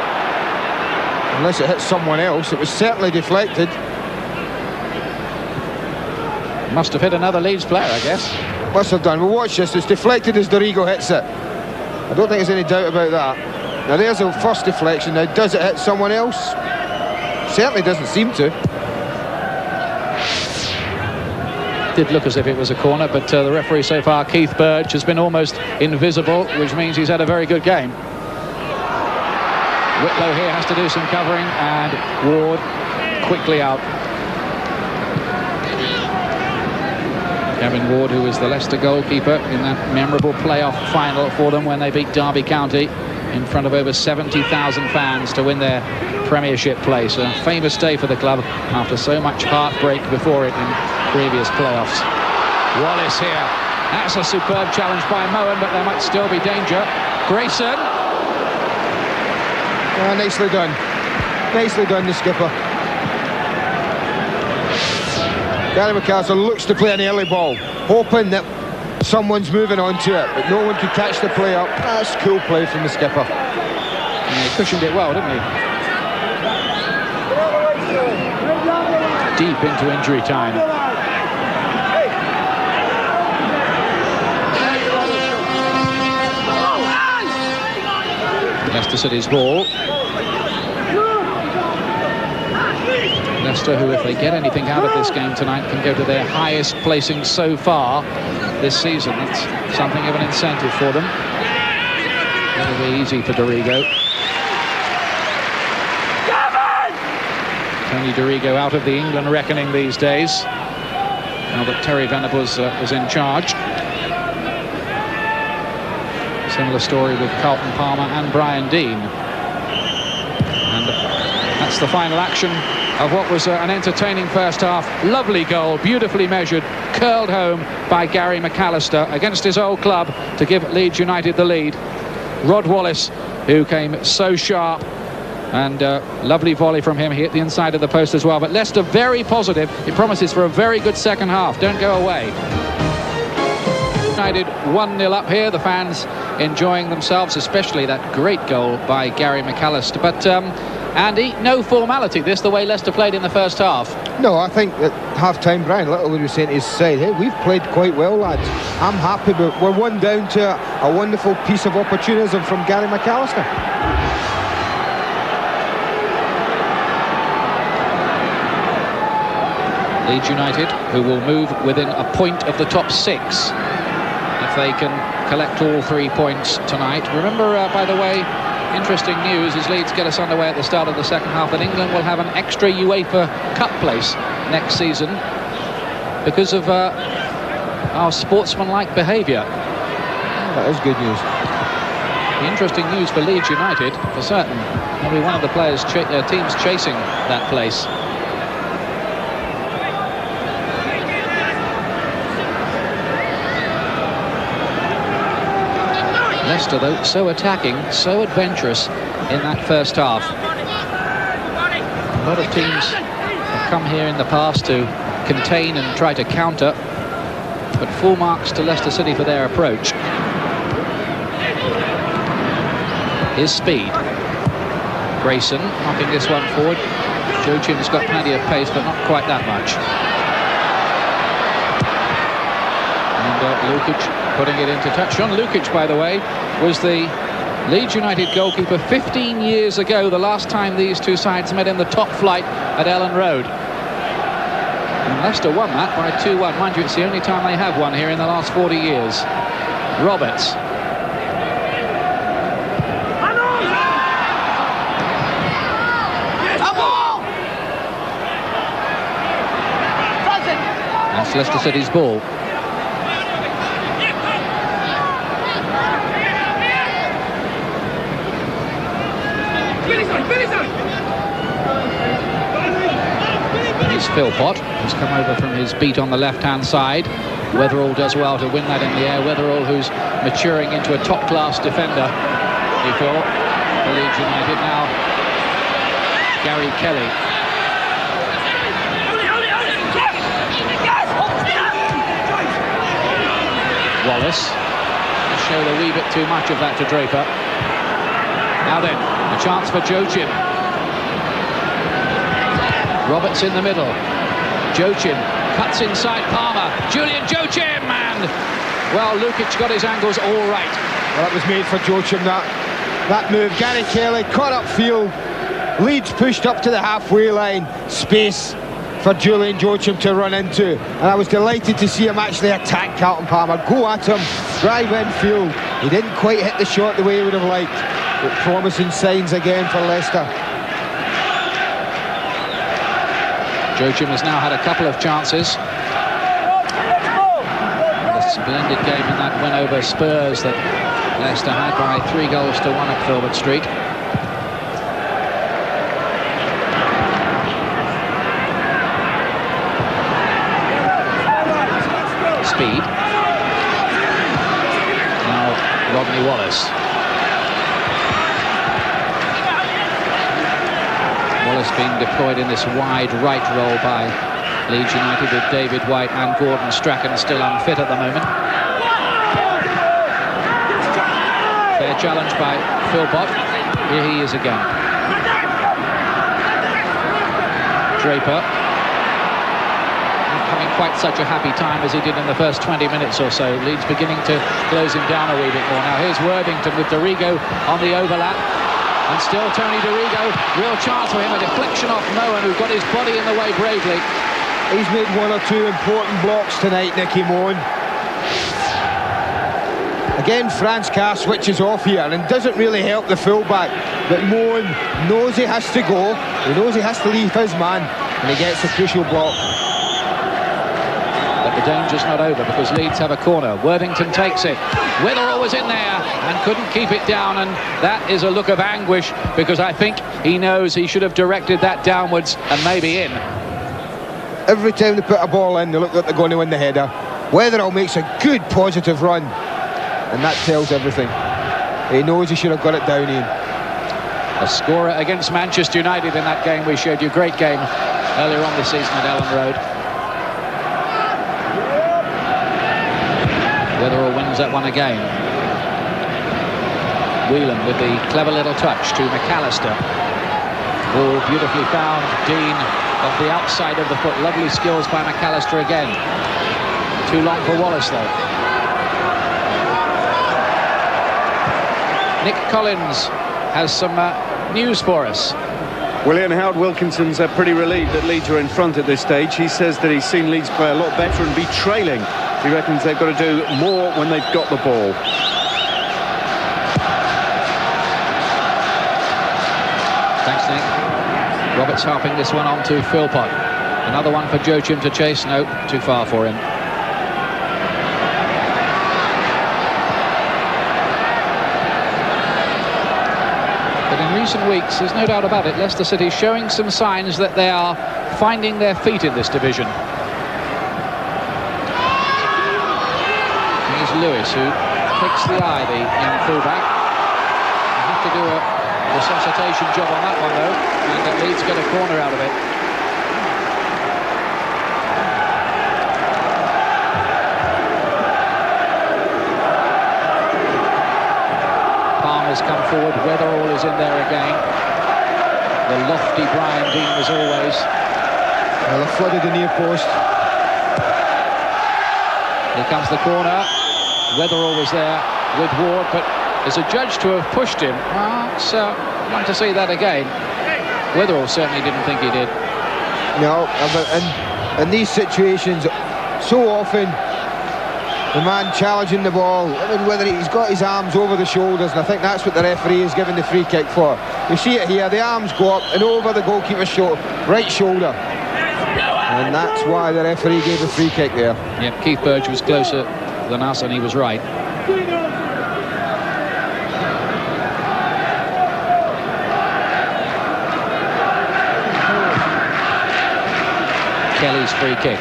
Unless it hits someone else. It was certainly deflected. Must have hit another Leeds player, I guess. Must have done. Well, watch this. It's deflected as Dorigo hits it. I don't think there's any doubt about that. Now, there's a first deflection. Now, does it hit someone else? Certainly doesn't seem to. Did look as if it was a corner, but the referee so far, Keith Burge, has been almost invisible, which means he's had a very good game. Whitlow here has to do some covering, and Ward quickly out. Gavin Ward, who was the Leicester goalkeeper in that memorable playoff final for them when they beat Derby County in front of over 70,000 fans to win their Premiership place. A famous day for the club after so much heartbreak before it in previous playoffs. Wallace here. That's a superb challenge by Mohan, but there might still be danger. Grayson. Nicely done. Nicely done, the skipper. Gary McAllister looks to play an early ball, hoping that someone's moving onto it, but no one could catch the play up. That's cool play from the skipper. Yeah, he cushioned it well, didn't he? Deep into injury time. Leicester City's ball. Leicester, who, if they get anything out of this game tonight, can go to their highest placing so far this season. It's something of an incentive for them. It'll be easy for Dorigo. Tony Dorigo out of the England reckoning these days, now that Terry Venables is in charge. Similar story with Carlton Palmer and Brian Deane. And that's the final action of what was an entertaining first half. Lovely goal, beautifully measured, curled home by Gary McAllister against his old club to give Leeds United the lead. Rod Wallace, who came so sharp, and lovely volley from him. He hit the inside of the post as well. But Leicester very positive. It promises for a very good second half. Don't go away. United 1-0 up here. The fans enjoying themselves, especially that great goal by Gary McAllister. But Andy, no formality this, the way Leicester played in the first half. No, I think at half-time, Brian Little was saying to his side, hey, we've played quite well, lads. I'm happy, but we're one down to a wonderful piece of opportunism from Gary McAllister. Leeds United, who will move within a point of the top 6 if they can collect all 3 points tonight. Remember, by the way, interesting news as Leeds get us underway at the start of the second half, that England will have an extra UEFA Cup place next season because of our sportsmanlike behaviour. That is good news. Interesting news for Leeds United, for certain. Maybe one of the teams chasing that place. Leicester, though, so attacking, so adventurous in that first half. A lot of teams have come here in the past to contain and try to counter, but full marks to Leicester City for their approach. His speed. Grayson knocking this one forward. Joachim's got plenty of pace, but not quite that much. And Lukić putting it into touch. Lukić, by the way, was the Leeds United goalkeeper 15 years ago, the last time these two sides met in the top flight at Ellen Road. And Leicester won that by 2-1. Mind you, it's the only time they have won here in the last 40 years. Roberts. That's Leicester City's ball. Philpott, who's come over from his beat on the left-hand side. Wetherall does well to win that in the air. Wetherall, who's maturing into a top-class defender, before Leeds United. Now Gary Kelly. Wallace showed a wee bit too much of that to Draper. Now then, a chance for Joachim. Roberts in the middle. Joachim cuts inside Palmer. Julian Joachim, and well, Lukić got his angles all right. Well, that was made for Joachim, that move. Gary Kelly caught up field. Leeds pushed up to the halfway line. Space for Julian Joachim to run into, and I was delighted to see him actually attack Carlton Palmer, go at him, drive infield. He didn't quite hit the shot the way he would have liked, but promising signs again for Leicester. Joachim has now had a couple of chances. A splendid game in that win over Spurs that Leicester had by 3-1 at Philpott Street. Speed. Now Rodney Wallace. Wallace being deployed in this wide right role by Leeds United, with David White and Gordon Strachan still unfit at the moment. Fair challenge by Philpott. Here he is again. Draper. Having quite such a happy time as he did in the first 20 minutes or so. Leeds beginning to close him down a wee bit more. Now here's Worthington with Dorigo on the overlap. And still Tony Dorigo, real chance for him, a deflection off Mohan, who got his body in the way bravely. He's made one or two important blocks tonight, Nicky Mohan. Again, Franz Carr switches off here and doesn't really help the fullback, but Mohan knows he has to go, he knows he has to leave his man, and he gets a crucial block. But the danger's not over, because Leeds have a corner. Worthington takes it. Wetherall was in there and couldn't keep it down, and that is a look of anguish, because I think he knows he should have directed that downwards and maybe in. Every time they put a ball in, they look like they're going to win the header. Wetherall makes a good positive run, and that tells everything. He knows he should have got it down in. A scorer against Manchester United in that game we showed you. Great game earlier on this season at Ellen Road. Wetherall wins that one again. Whelan with the clever little touch to McAllister. Ball beautifully found. Deane off the outside of the foot. Lovely skills by McAllister again. Too long for Wallace though. Nick Collins has some news for us. Well, Ian, Howard Wilkinson's pretty relieved that Leeds are in front at this stage. He says that he's seen Leeds play a lot better and be trailing. He reckons they've got to do more when they've got the ball. Thanks, Nick. Roberts harping this one on to Philpott. Another one for Joachim to chase. No, too far for him. But in recent weeks, there's no doubt about it, Leicester City showing some signs that they are finding their feet in this division. Lewis, who takes the eye, the young fullback. You have to do a resuscitation job on that one though, and at Leeds get a corner out of it. Palmer's come forward. Wetherall is in there again. The lofty Brian Deane as always. Well, they flooded the near post. Here comes the corner. Wetherall was there with Ward, but is adjudged to have pushed him. So I'd like to see that again. Wetherall certainly didn't think he did. No, in these situations, so often the man challenging the ball, I mean, whether he's got his arms over the shoulders, and I think that's what the referee is giving the free kick for. You see it here, the arms go up and over the goalkeeper's right shoulder. And that's why the referee gave the free kick there. Yep, Keith Burge was closer than us, and he was right. Kelly's free kick.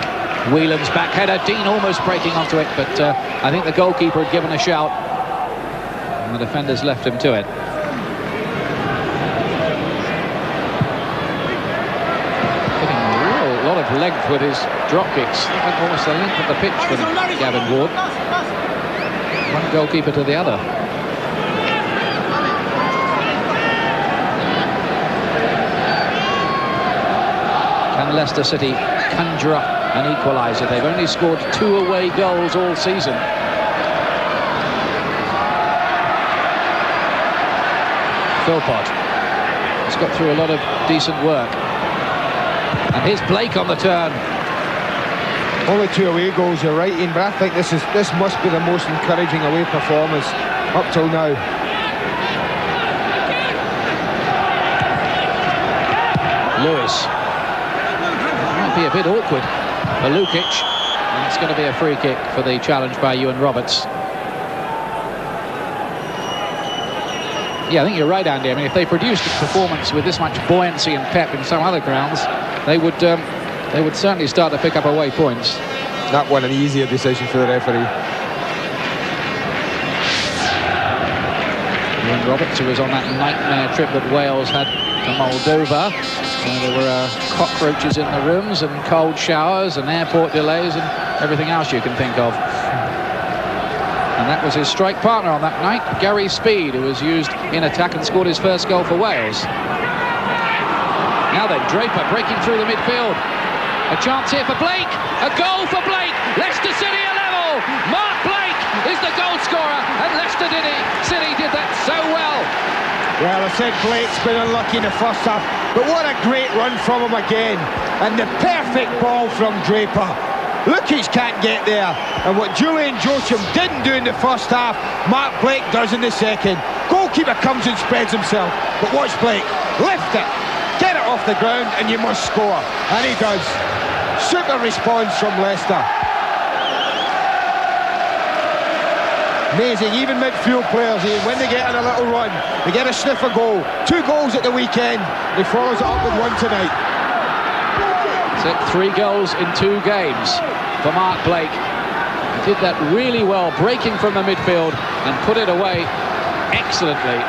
Whelan's back header. Deane almost breaking onto it, but I think the goalkeeper had given a shout, and the defenders left him to it. Getting a lot of length with his drop kicks. Almost the length of the pitch for Gavin Ward. One goalkeeper to the other. Can Leicester City conjure up an equaliser? They've only scored 2 away goals all season. Philpott has got through a lot of decent work. And here's Blake on the turn. Only 2 away goals, you're right, Ian, but I think this must be the most encouraging away performance up till now. Lewis. Might be a bit awkward for Lukić, and it's going to be a free kick for the challenge by Ewan Roberts. Yeah, I think you're right, Andy. I mean, if they produced a performance with this much buoyancy and pep in some other grounds, they would certainly start to pick up away points. That one an easier decision for the referee. Ewan Roberts, who was on that nightmare trip that Wales had to Moldova. There were cockroaches in the rooms and cold showers and airport delays and everything else you can think of. And that was his strike partner on that night, Gary Speed, who was used in attack and scored his first goal for Wales. Now then, Draper breaking through the midfield. A chance here for Blake. A goal for Blake. Leicester City are level. Mark Blake is the goal scorer, and Leicester City did that so well. Well, I said Blake's been unlucky in the first half, but what a great run from him again. And the perfect ball from Draper. Lukić can't get there. And what Julian Joachim didn't do in the first half, Mark Blake does in the second. Goalkeeper comes and spreads himself. But watch Blake. Lift it. Get it off the ground and you must score. And he does. Super response from Leicester. Amazing, even midfield players, when they get in a little run, they get a sniff of goal. 2 goals at the weekend, he follows it up with 1 tonight. That's it, 3 goals in 2 games for Mark Blake. He did that really well, breaking from the midfield and put it away excellently.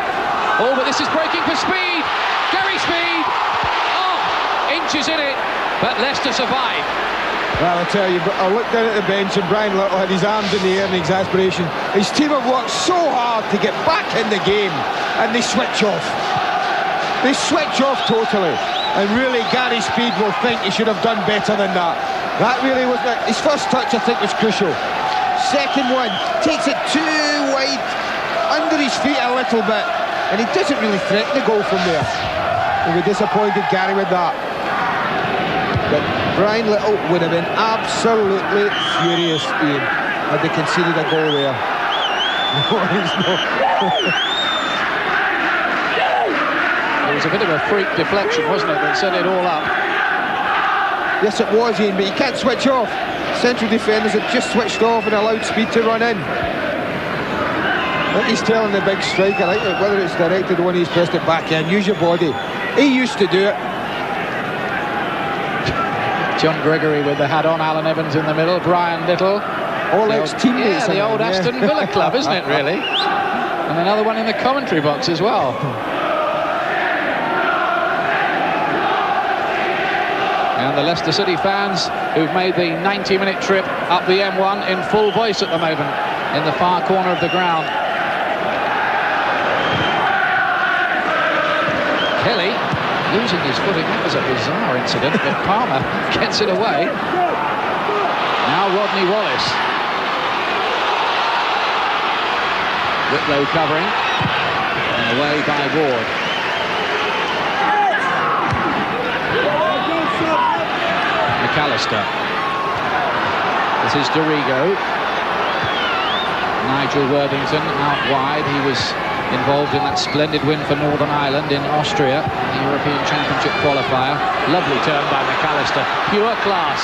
Oh, but this is breaking for Speed. Gary Speed. Oh, inches in it, but Leicester survive. Well, I tell you, but I looked down at the bench and Brian Little had his arms in the air in exasperation. His team have worked so hard to get back in the game, and they switch off. They switch off totally. And really, Gary Speed will think he should have done better than that. That really was his first touch, I think, was crucial. Second one, takes it too wide, under his feet a little bit, and he doesn't really threaten the goal from there. We'll be disappointed, Gary, with that. But Brian Little would have been absolutely furious, Ian, had they conceded a goal there. It was a bit of a freak deflection, wasn't it, that set it all up? Yes, it was, Ian, but you can't switch off. Central defenders have just switched off and allowed Speed to run in. I think he's telling the big striker, whether it's directed or when he's pressed it back in, use your body. He used to do it. John Gregory with the hat on, Alan Evans in the middle, Brian Little. All ex-teammates. Yeah, the old Aston Villa club, isn't it, really? And another one in the commentary box as well. And the Leicester City fans who've made the 90-minute trip up the M1 in full voice at the moment in the far corner of the ground. Kelly losing his footing. That was a bizarre incident, but Palmer gets it away. Now Rodney Wallace. Whitlow covering. And away by Ward. McAllister. This is Dorigo. Nigel Worthington out wide. He was involved in that splendid win for Northern Ireland in Austria, the European Championship qualifier. Lovely turn by McAllister. Pure class.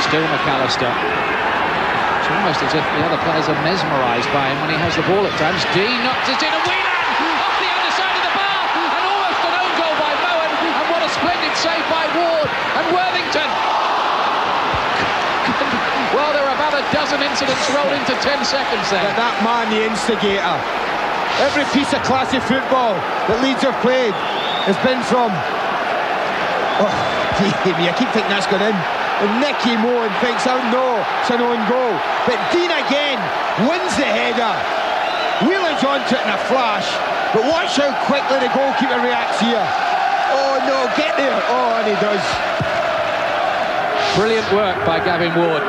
Still McAllister. It's almost as if the other players are mesmerised by him when he has the ball at times. Deane knocks it in, and Whelan off the underside of the bar, and almost an own goal by Mohan, and Worthington! Well, there are about a dozen incidents rolled into 10 seconds there. But that man, the instigator. Every piece of classy football that Leeds have played has been from... Oh, I keep thinking that's gone in. And Mohan thinks, oh no, it's an own goal. But Deane again wins the header. Whelan's onto it in a flash. But watch how quickly the goalkeeper reacts here. Oh no, get there. Oh, and he does. Brilliant work by Gavin Ward.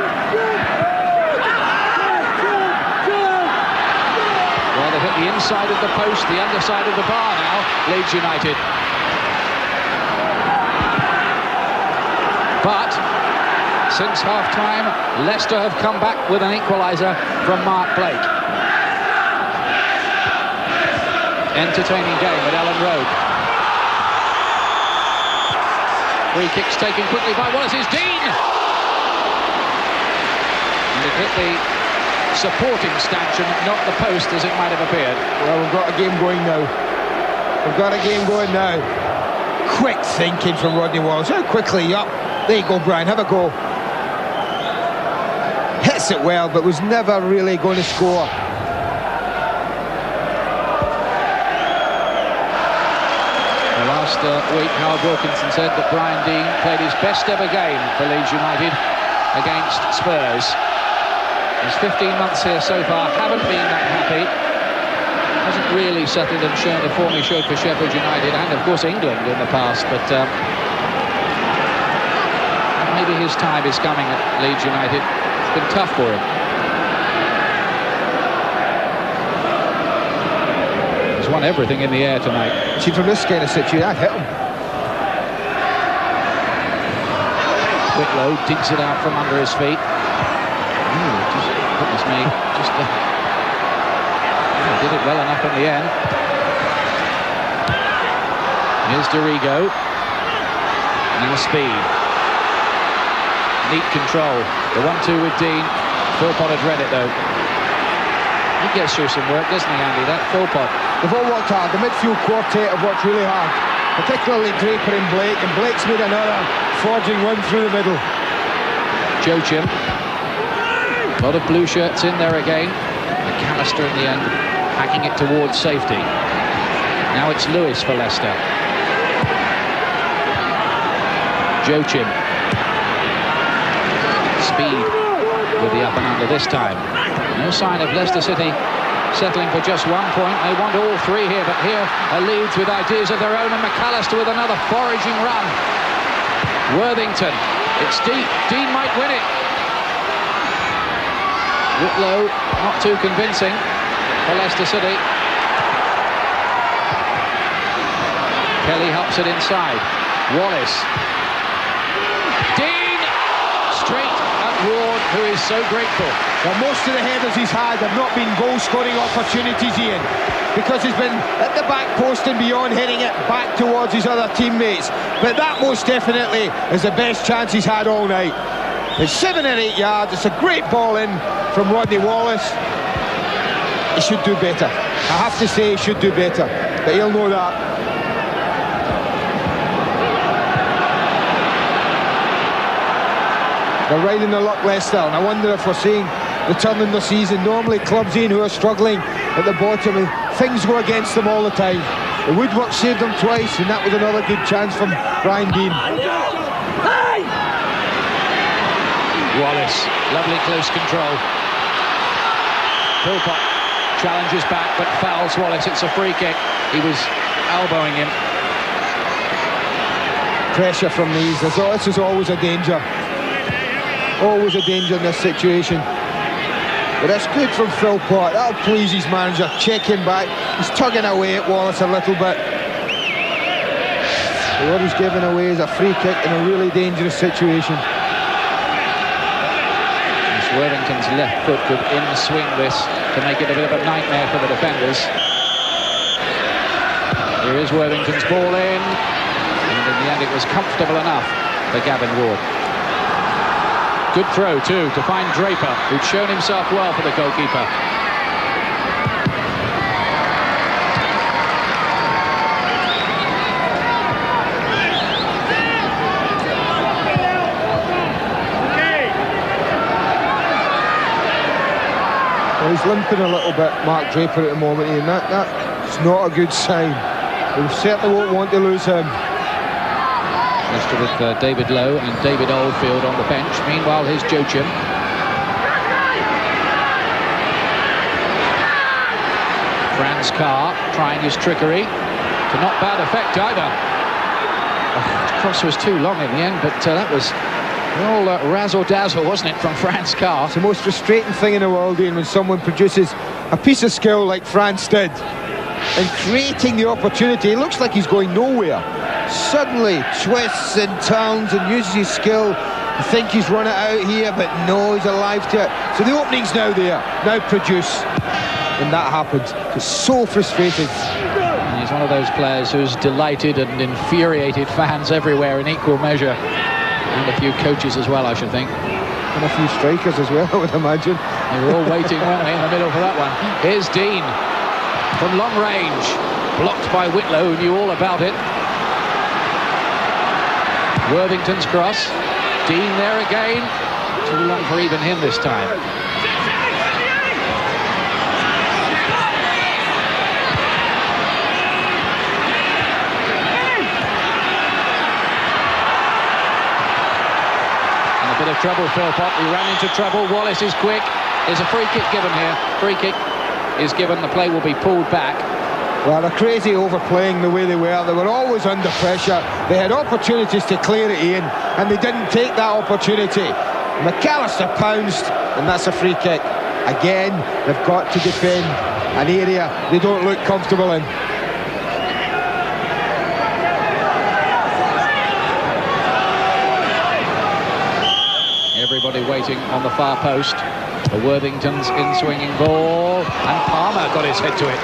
Well, they hit the inside of the post, the underside of the bar now, Leeds United. But since half-time, Leicester have come back with an equaliser from Mark Blake. Entertaining game at Ellen Road. Free kicks taken quickly by Wallace. It's Deane! And it hit the supporting stanchion, not the post as it might have appeared. Well, we've got a game going now. We've got a game going now. Quick thinking from Rodney Wallace. How quickly up. There you go, Brian, have a go. Hits it well, but was never really going to score. Last week, Howard Wilkinson said that Brian Deane played his best ever game for Leeds United against Spurs. His 15 months here so far haven't been that happy. Hasn't really settled and shown the form he showed for Sheffield United and, of course, England in the past. But maybe his time is coming at Leeds United. It's been tough for him. He's won everything in the air tonight. See, from this kind of situation, I'd hit him. Whitlow digs it out from under his feet. Goodness me, did it well enough in the end. Here's Dorigo. Now speed. Neat control. The 1-2 with Deane. Philpott had read it though. He gets through some work, doesn't he, Andy? That Philpott. They've all worked hard. The midfield quartet have worked really hard, particularly Draper and Blake, and Blake's made another forging run through the middle. Joachim. A lot of blue shirts in there again. McAllister in the end, hacking it towards safety. Now it's Lewis for Leicester. Joachim. Speed with the up and under this time. No sign of Leicester City settling for just 1 point. They want all three here, but here are Leeds with ideas of their own, and McAllister with another foraging run. Worthington. It's deep. Deane might win it. Whitlow not too convincing for Leicester City. Kelly helps it inside. Wallace. Deane straight at Ward, who is so grateful. Well, most of the headers he's had have not been goal-scoring opportunities, Ian, because he's been at the back post and beyond, hitting it back towards his other teammates. But that most definitely is the best chance he's had all night. It's 7 or 8 yards. It's a great ball in from Rodney Wallace. He should do better. I have to say he should do better, but he'll know that. They're riding the luck, Leicester, and I wonder if we're seeing the turn in the season. Normally clubs in who are struggling at the bottom, things go against them all the time. The woodwork saved them twice, and that was another good chance from Brian Deane. Wallace, lovely close control. Philpott challenges back but fouls Wallace. It's a free kick. He was elbowing him. Pressure from these. This is always a danger. Always a danger in this situation. But that's good from Philpott. That'll please his manager. Check him back. He's tugging away at Wallace a little bit. So what he's giving away is a free kick in a really dangerous situation. Worthington's left foot could in-swing this to make it a bit of a nightmare for the defenders. Here is Worthington's ball in, and in the end it was comfortable enough for Gavin Ward. Good throw too to find Draper, who'd shown himself well for the goalkeeper. Well, he's limping a little bit, Mark Draper, at the moment, and that's not a good sign. We certainly won't want to lose him. Leicester with David Lowe and David Oldfield on the bench. Meanwhile, here's Joachim. Carr trying his trickery to not bad effect either. The cross was too long in the end, but that was all razzle-dazzle, wasn't it, from Franz Carr? It's the most frustrating thing in the world, Deane, when someone produces a piece of skill like Franz did and creating the opportunity. It looks like he's going nowhere. Suddenly twists and turns and uses his skill. You think he's run it out here, but no, he's alive to it. So the opening's now there. Now produce. And that happens. It's so frustrating. And he's one of those players who's delighted and infuriated fans everywhere in equal measure, and a few coaches as well, I should think, and a few strikers as well, I would imagine. They were all waiting, weren't they, in the middle for that one. Here's Deane from long range, blocked by Whitlow, who knew all about it. Worthington's cross. Deane there again. Too long for even him this time. Of trouble, Philpott. He ran into trouble. Wallace is quick. There's a free kick given here. Free kick is given. The play will be pulled back. Well, they're crazy overplaying the way they were. They were always under pressure. They had opportunities to clear it in, and they didn't take that opportunity. McAllister pounced, and that's a free kick. Again, they've got to defend an area they don't look comfortable in. Everybody waiting on the far post. The Worthington's in-swinging ball, and Palmer got his head to it.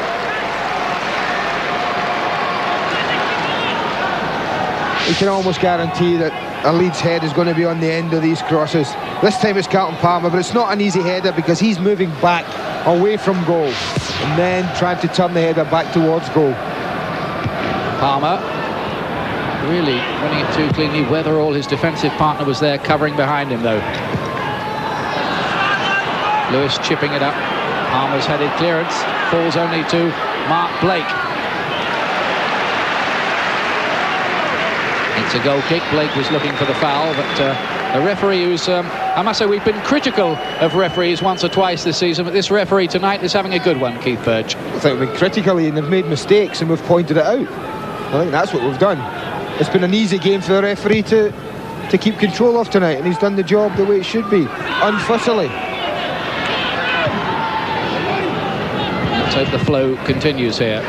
You can almost guarantee that a Leeds head is going to be on the end of these crosses. This time it's Carlton Palmer, but it's not an easy header because he's moving back away from goal and then trying to turn the header back towards goal. Palmer really running it too cleanly. Wetherall, his defensive partner, was there covering behind him though. Lewis chipping it up. Palmer's headed clearance. Falls only to Mark Blake. It's a goal kick. Blake was looking for the foul, but the referee who's... I must say, we've been critical of referees once or twice this season, but this referee tonight is having a good one, Keith Birch. I think we've been critical, and they've made mistakes, and we've pointed it out. I think that's what we've done. It's been an easy game for the referee to keep control of tonight, and he's done the job the way it should be, unfussily. Let's hope the flow continues here.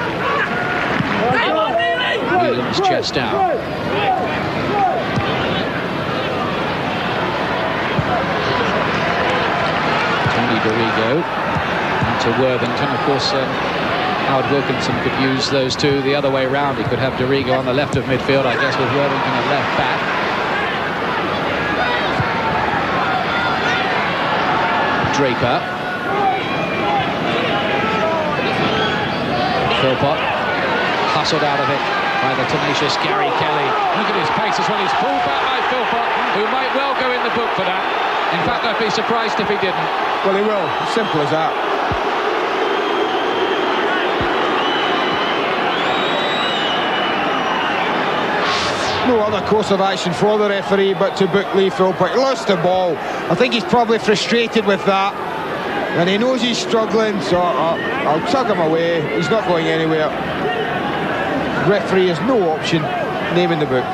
Whelan's chest out. Dorigo to Worthington. Of course, Howard Wilkinson could use those two the other way round. He could have Dorigo on the left of midfield, I guess, with Worthington at left back. Draper. Philpott hustled out of it by the tenacious Gary Kelly. Look at his pace as well. He's pulled back by Philpott, who might well go in the book for that. In fact, I'd be surprised if he didn't. Well, he will. Simple as that. No other course of action for the referee but to book Lee Philpott. He lost the ball. I think he's probably frustrated with that. And he knows he's struggling, so I'll tug him away. He's not going anywhere. Referee has no option. Name in the book.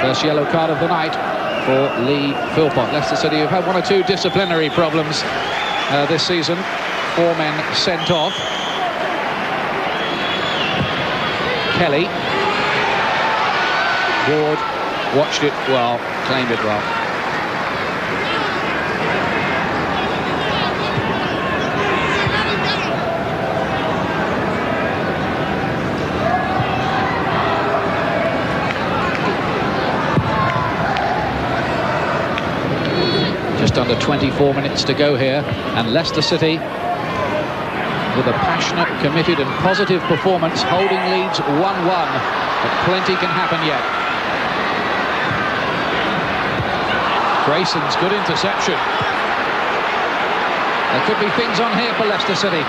First yellow card of the night for Lee Philpott. Leicester City have had one or two disciplinary problems this season. 4 men sent off. Kelly. Ward watched it well, claimed it well. Just under 24 minutes to go here, and Leicester City, with a passionate, committed and positive performance, holding Leeds 1-1, but plenty can happen yet. Grayson's good interception. There could be things on here for Leicester City.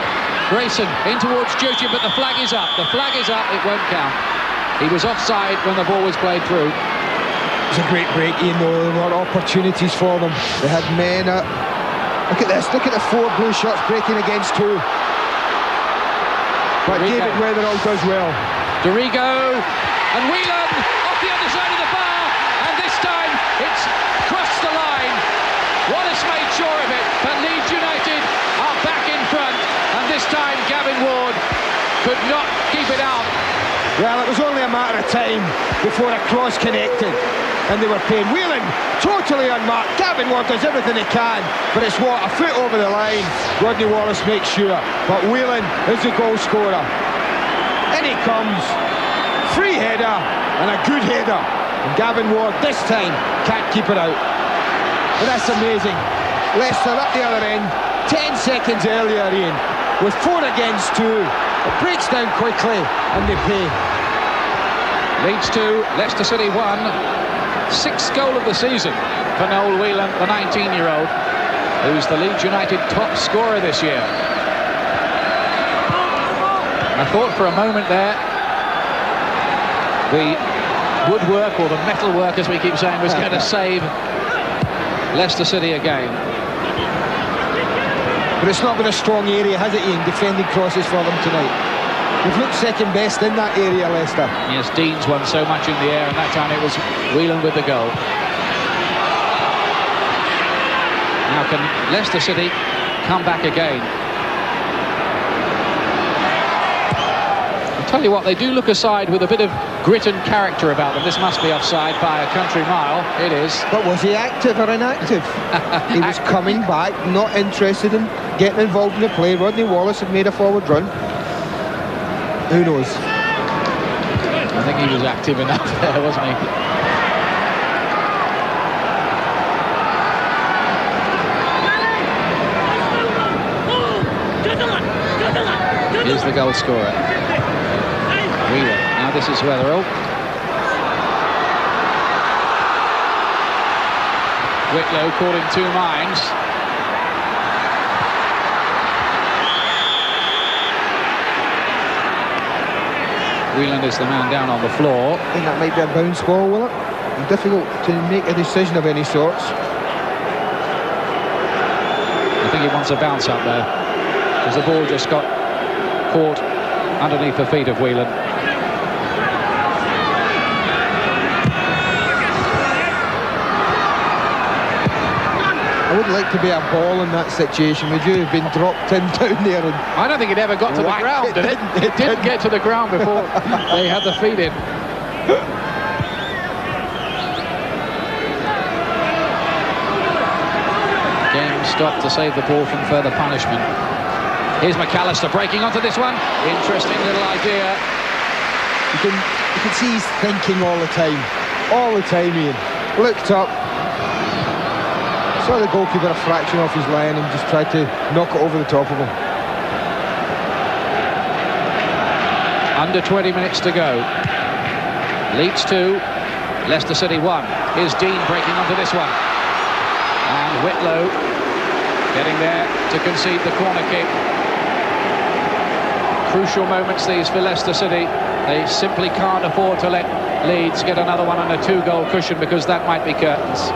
Grayson in towards Joachim, but the flag is up. The flag is up, it won't count. He was offside when the ball was played through. It was a great break, Ian, though. There were opportunities for them. They had men at... Look at this, look at the 4 blue shirts breaking against 2. But Dorigo. David Wetherall does well. Dorigo and Whelan off the other side of the bar, and this time it's crossed the line. Wallace made sure of it, but Leeds United are back in front, and this time Gavin Ward could not keep it out. Well, it was only a matter of time before a cross connected, and they were playing. Whelan, totally unmarked. Gavin Ward does everything he can, but it's what, a foot over the line. Rodney Wallace makes sure, but Whelan is the goal scorer. In he comes, free header, and a good header. And Gavin Ward this time can't keep it out. But that's amazing. Leicester up the other end, 10 seconds earlier, Ian, with 4 against 2. It breaks down quickly, and they pay. Leeds 2, Leicester City 1. 6th goal of the season for Noel Whelan, the 19-year-old, who's the Leeds United top scorer this year. I thought for a moment there the woodwork, or the metalwork as we keep saying, was going to save Leicester City again. But it's not been a strong area, has it, Ian, defending crosses for them tonight? They've looked second best in that area, Leicester. Yes, Deane's won so much in the air, and that time it was Whelan with the goal. Now can Leicester City come back again? I'll tell you what, they do look a side with a bit of grit and character about them. This must be offside by a country mile. It is. But was he active or inactive? He was coming back, not interested in getting involved in the play. Rodney Wallace had made a forward run. Who knows? I think he was active enough there, wasn't he? Here's the goal scorer. Whelan. Now this is Wetherall. Whitlow caught in 2 minds. Whelan is the man down on the floor. I think that might be a bounce ball, will it? Difficult to make a decision of any sorts. I think he wants a bounce up there, because the ball just got caught underneath the feet of Whelan. I would like to be a ball in that situation. Would you have been dropped in down there? And I don't think it ever got to the ground, did it? It didn't get to the ground before they had the feet in. Game stopped to save the ball from further punishment. Here's McAllister breaking onto this one. Interesting little idea. you can see he's thinking all the time, Ian. Looked up, saw the goalkeeper a fraction off his line and just tried to knock it over the top of him. Under 20 minutes to go. Leeds 2, Leicester City 1. Here's Deane breaking onto this one. And Whitlow getting there to concede the corner kick. Crucial moments these for Leicester City. They simply can't afford to let Leeds get another one on a 2-goal cushion, because that might be curtains.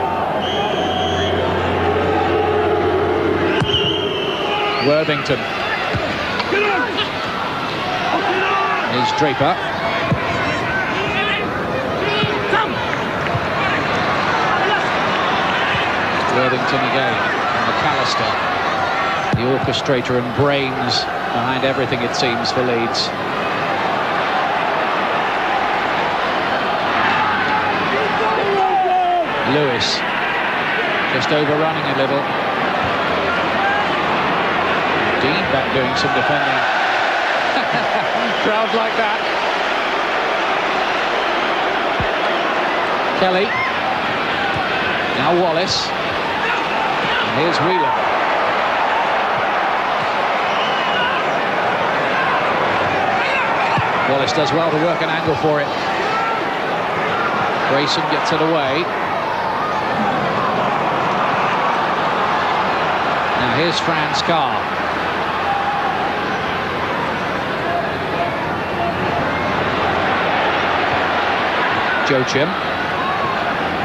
Worthington. Here's Draper. Worthington again. McAllister, the orchestrator and brains behind everything, it seems, for Leeds. Lewis just overrunning a little. Deane back doing some defending. Crowd like that. Kelly. Now Wallace. And here's Whelan. Wallace does well to work an angle for it. Grayson gets it away. Here's Franz Carr. Joachim.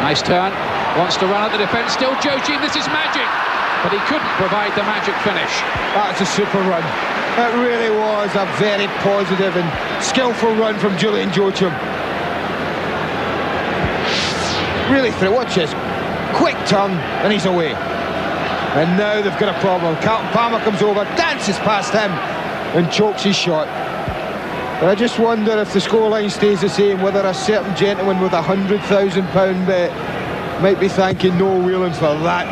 Nice turn. Wants to run at the defence. Still Joachim. This is magic. But he couldn't provide the magic finish. That's a super run. It really was a very positive and skillful run from Julian Joachim. Really through. Watch this. Quick turn and he's away. And now they've got a problem. Carlton Palmer comes over, dances past him and chokes his shot. But I just wonder if the scoreline stays the same, whether a certain gentleman with £100,000 bet might be thanking Noel Whelan for that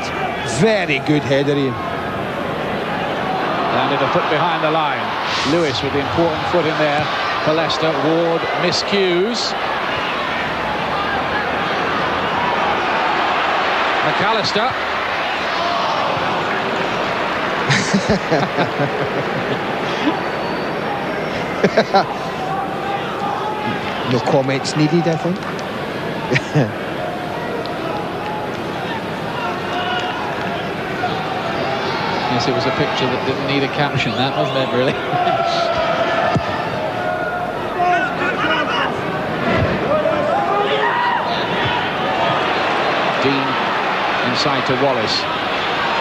very good header, Ian. Landed a foot behind the line. Lewis with the important foot in there for Leicester. Ward miscues. McAllister. No comments needed, I think. Yes, it was a picture that didn't need a caption, that, wasn't it, really? Deane inside to Wallace.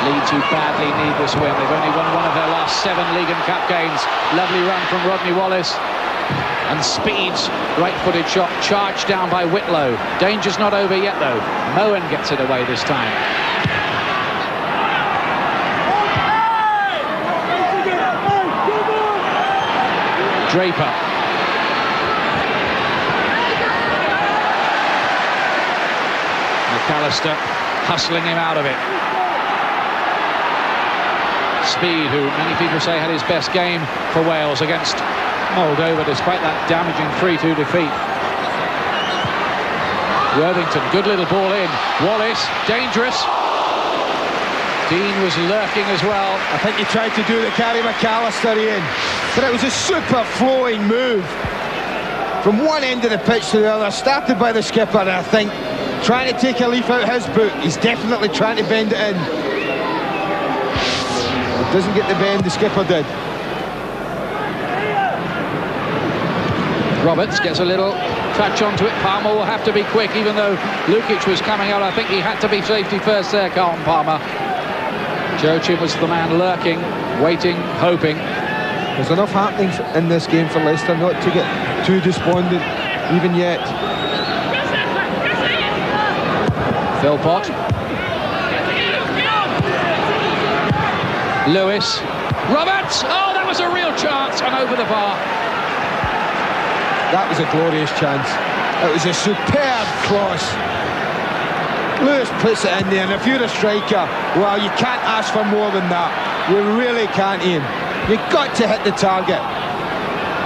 Leeds, who badly need this win. They've only won one of their last 7 League and Cup games. Lovely run from Rodney Wallace. And Speed's right-footed shot charged down by Whitlow. Danger's not over yet, though. Mohan gets it away this time. Draper. McAllister hustling him out of it. Speed, who many people say had his best game for Wales against Moldova, despite that damaging 3-2 defeat. Worthington, good little ball in. Wallace, dangerous. Deane was lurking as well. I think he tried to do the carry McAllister in, but it was a super flowing move from one end of the pitch to the other, started by the skipper, and I think trying to take a leaf out his boot. He's definitely trying to bend it in. It doesn't get the bend the skipper did. Roberts gets a little touch onto it. Palmer will have to be quick, even though Lukić was coming out. I think he had to be safety first there, Carlton Palmer. Joachim was the man lurking, waiting, hoping. There's enough happening in this game for Leicester not to get too despondent even yet. Philpott. Lewis. Roberts! Oh, that was a real chance, and over the bar. That was a glorious chance. It was a superb cross. Lewis puts it in there, and if you're a striker, well, you can't ask for more than that. You really can't, Ian. You've got to hit the target.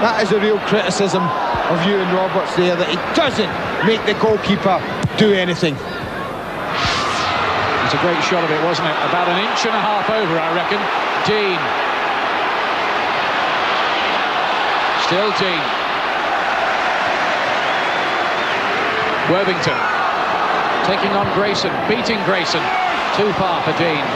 That is a real criticism of Ewan Roberts there, that he doesn't make the goalkeeper do anything. It's a great shot of it, wasn't it? About an inch and a half over, I reckon. Deane. Still Deane. Worthington. Taking on Grayson, beating Grayson. Too far for Deane.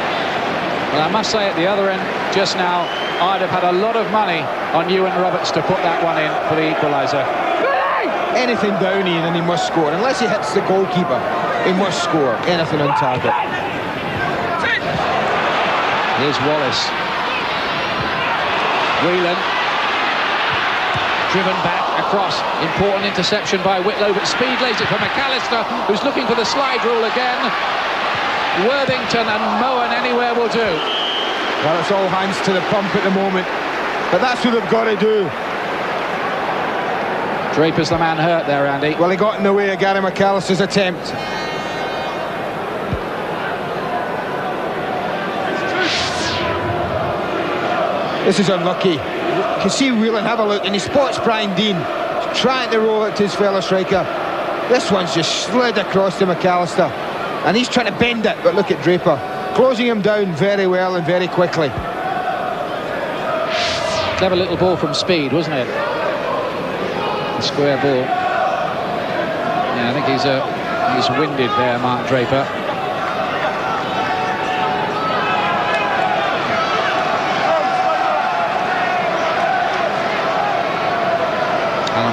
Well, I must say at the other end, just now, I'd have had a lot of money on Ewan Roberts to put that one in for the equaliser. Anything down, Ian, and he must score. Unless he hits the goalkeeper, he must score. Anything on target. Here's Wallace. Whelan. Driven back across. Important interception by Whitlow, but Speed lays it for McAllister, who's looking for the slide rule again. Worthington and Mohan anywhere will do. Well, it's all hands to the pump at the moment, but that's what they've got to do. Draper's the man hurt there, Andy. Well, he got in the way of Gary McAllister's attempt. This is unlucky. You can see Whelan have a look, and he spots Brian Deane trying to roll it to his fellow striker. This one's just slid across to McAllister, and he's trying to bend it, but look at Draper closing him down very well and very quickly. Clever little ball from Speed, wasn't it? The square ball. Yeah, I think he's winded there, Mark Draper.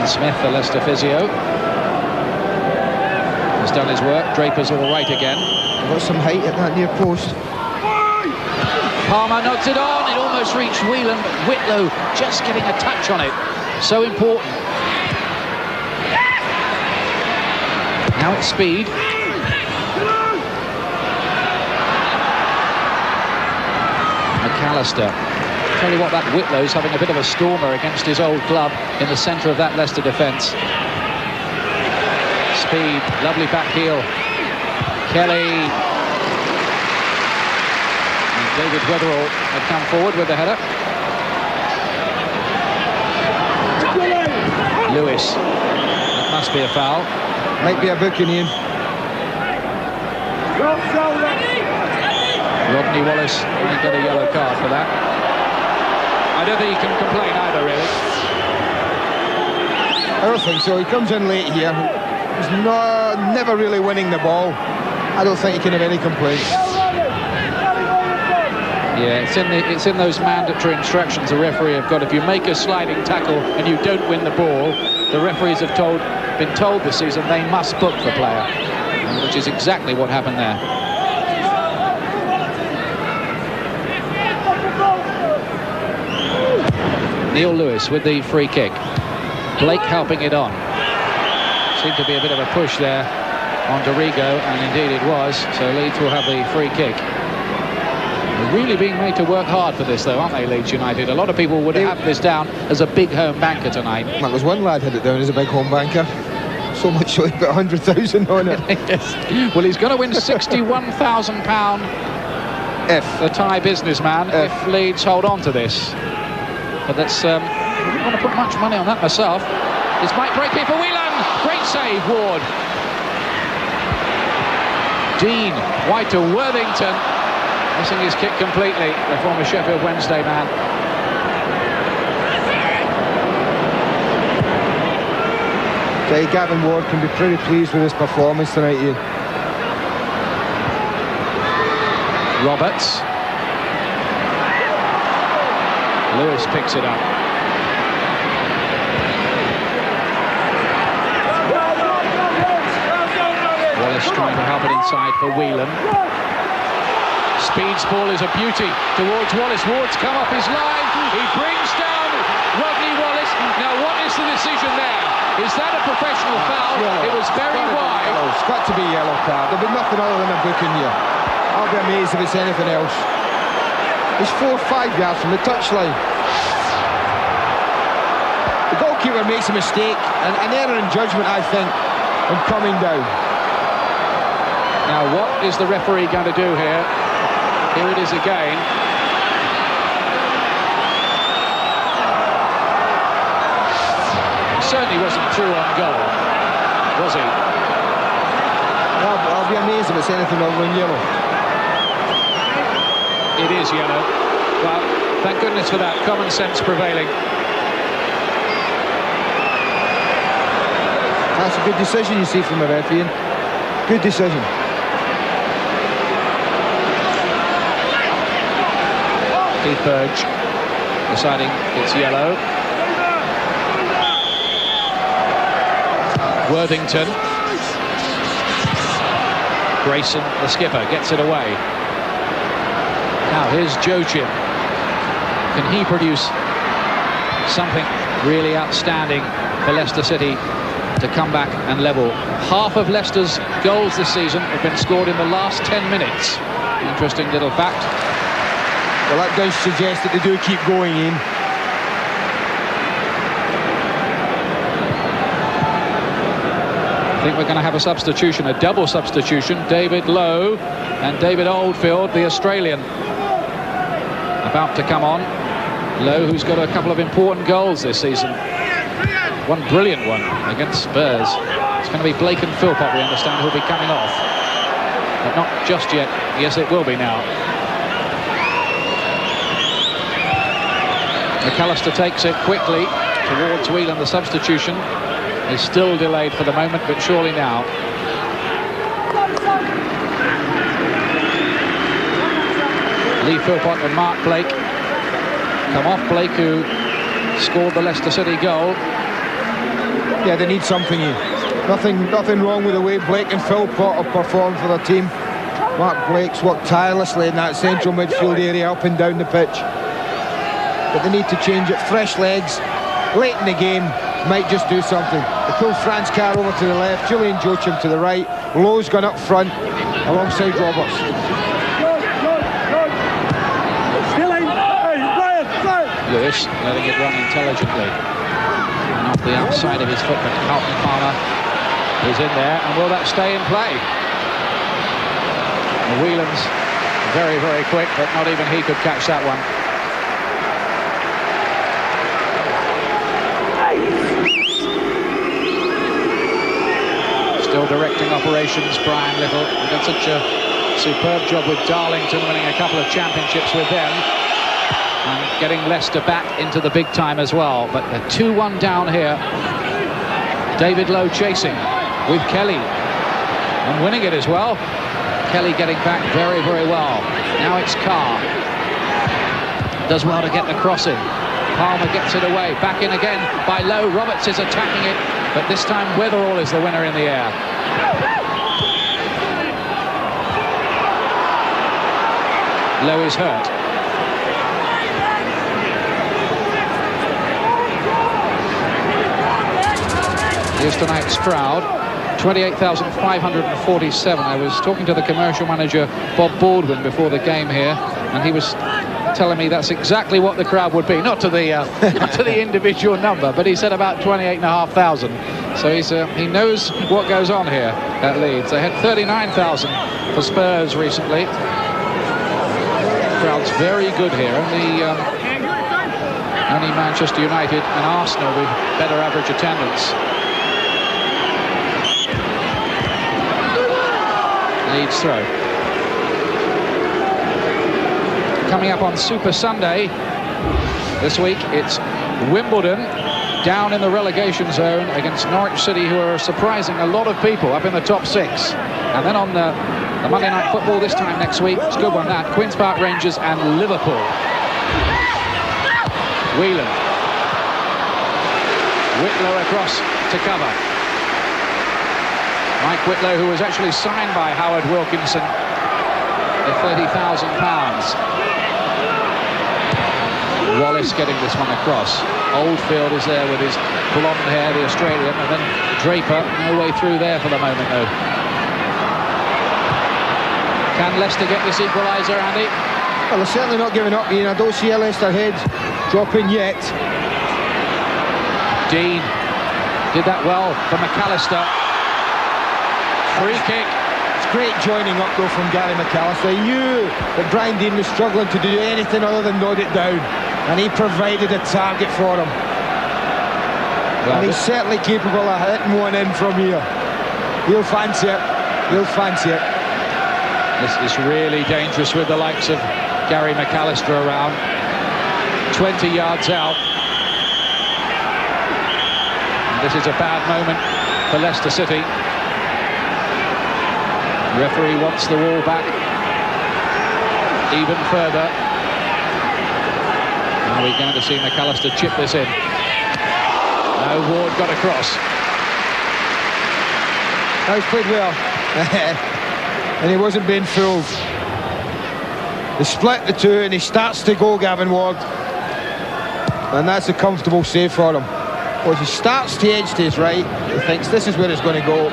Alan Smith, the Leicester physio, has done his work. Draper's all right again. Got some height at that near post. Palmer nods it on. It almost reached Whelan, but Whitlow just getting a touch on it. So important. Now it's speed. McAllister. Tell you what, that Whitlow's having a bit of a stormer against his old club in the centre of that Leicester defence. Speed, lovely back heel. Kelly. And David Wetherall had come forward with the header. Lewis. That must be a foul. Might be a booking, Ian. Rodney Wallace might get a yellow card for that. I don't think he can complain either, really. I don't think so. He comes in late here. He's never really winning the ball. I don't think he can have any complaints. Yeah, it's in those mandatory instructions the referee have got. If you make a sliding tackle and you don't win the ball, the referees have been told this season they must book the player, which is exactly what happened there. Neil Lewis with the free kick. Blake helping it on. Seemed to be a bit of a push there on Dorigo, and indeed it was. So Leeds will have the free kick. They're really being made to work hard for this, though, aren't they, Leeds United? A lot of people would have this down as a big home banker tonight. Well, there's one lad had it down as a big home banker. So much so he put 100,000 on it. Yes. Well, he's going to win £61,000 If the Thai businessman if Leeds hold on to this. But that's I wouldn't want to put much money on that myself. This might break here for Whelan. Great save, Ward. Deane, wide to Worthington, missing his kick completely, the former Sheffield Wednesday man. Gavin Ward can be pretty pleased with his performance tonight, Ian. Roberts. Lewis picks it up. Wallace trying to help it inside for Whelan. Speed's ball is a beauty towards Wallace. Ward's come off his line. He brings down Rodney Wallace. Now, what is the decision there? Is that a professional foul? Yellow. It was very wide. It's got to be yellow card. There'll be nothing other than a booking here. I'll be amazed if it's anything else. He's 4 or 5 yards from the touchline. The goalkeeper makes a mistake, and an error in judgment, I think, in coming down. Now, what is the referee going to do here? Here it is again. He certainly wasn't through on goal, was he? I'll be amazed if it's anything other than yellow. It is yellow. Well, thank goodness for that. Common sense prevailing. That's a good decision you see from the referee. Good decision. Keith Burge deciding it's yellow. Worthington. Grayson, the skipper, gets it away. Now here's Joachim. Can he produce something really outstanding for Leicester City to come back and level? Half of Leicester's goals this season have been scored in the last 10 minutes. Interesting little fact. Well, that does suggest that they do keep going in. I think we're going to have a substitution, a double substitution. David Lowe and David Oldfield, the Australian, about to come on. Lowe, who's got a couple of important goals this season. One brilliant one against Spurs. It's going to be Blake and Philpott, we understand, who'll be coming off. But not just yet. Yes, it will be now. McAllister takes it quickly towards Whelan. The substitution is still delayed for the moment, but surely now. Lee Philpott and Mark Blake come off. Blake, who scored the Leicester City goal. Yeah, they need something here. Nothing wrong with the way Blake and Philpott have performed for their team. Mark Blake's worked tirelessly in that central midfield area, up and down the pitch. But they need to change it. Fresh legs, late in the game, might just do something. They pull Carr over to the left, Julian Joachim to the right. Lowe's gone up front, alongside Roberts. Lewis letting it run intelligently. And off the outside of his foot, but Carlton Palmer is in there, and will that stay in play? Whelan's very, very quick, but not even he could catch that one. Still directing operations, Brian Little. He did such a superb job with Darlington, winning a couple of championships with them, and getting Leicester back into the big time as well. But they're 2-1 down here. David Lowe chasing with Kelly, and winning it as well. Kelly getting back very, very well. Now it's Carr. Does well to get the cross in. Palmer gets it away. Back in again by Lowe. Roberts is attacking it, but this time Wetherall is the winner in the air. Lowe is hurt. Here's tonight's crowd. 28,547. I was talking to the commercial manager Bob Baldwin before the game here, and he was telling me that's exactly what the crowd would be, not to the not to the individual number, but he said about 28,500. So he knows what goes on here at Leeds. They had 39,000 for Spurs recently. The crowd's very good here. Only Manchester United and Arsenal with better average attendance. Leeds throw. Coming up on Super Sunday this week, it's Wimbledon down in the relegation zone against Norwich City, who are surprising a lot of people up in the top 6. And then on the Monday Night Football this time next week, it's a good one that, Queen's Park Rangers and Liverpool. Whelan. Whitlow across to cover. Mike Whitlow, who was actually signed by Howard Wilkinson for £30,000. Wallace getting this one across. Oldfield is there with his blonde hair, the Australian, and then Draper, no way through there for the moment though. Can Leicester get this equaliser, Andy? Well, they're certainly not giving up, Ian. I don't see a Leicester head dropping yet. Deane did that well for McAllister. Free kick. It's great joining up though from Gary McAllister. He knew that Brian Deane was struggling to do anything other than nod it down, and he provided a target for him. Well, and he's certainly capable of hitting one in from here. He'll fancy it. He'll fancy it. This is really dangerous with the likes of Gary McAllister around. 20 yards out. And this is a bad moment for Leicester City. Referee wants the wall back even further. Now we're going to see McAllister chip this in. No, Ward got across. That was played well. And he wasn't being fooled. They split the two and he starts to go, Gavin Ward. And that's a comfortable save for him. Well, he starts to edge to his right. He thinks this is where it's going to go.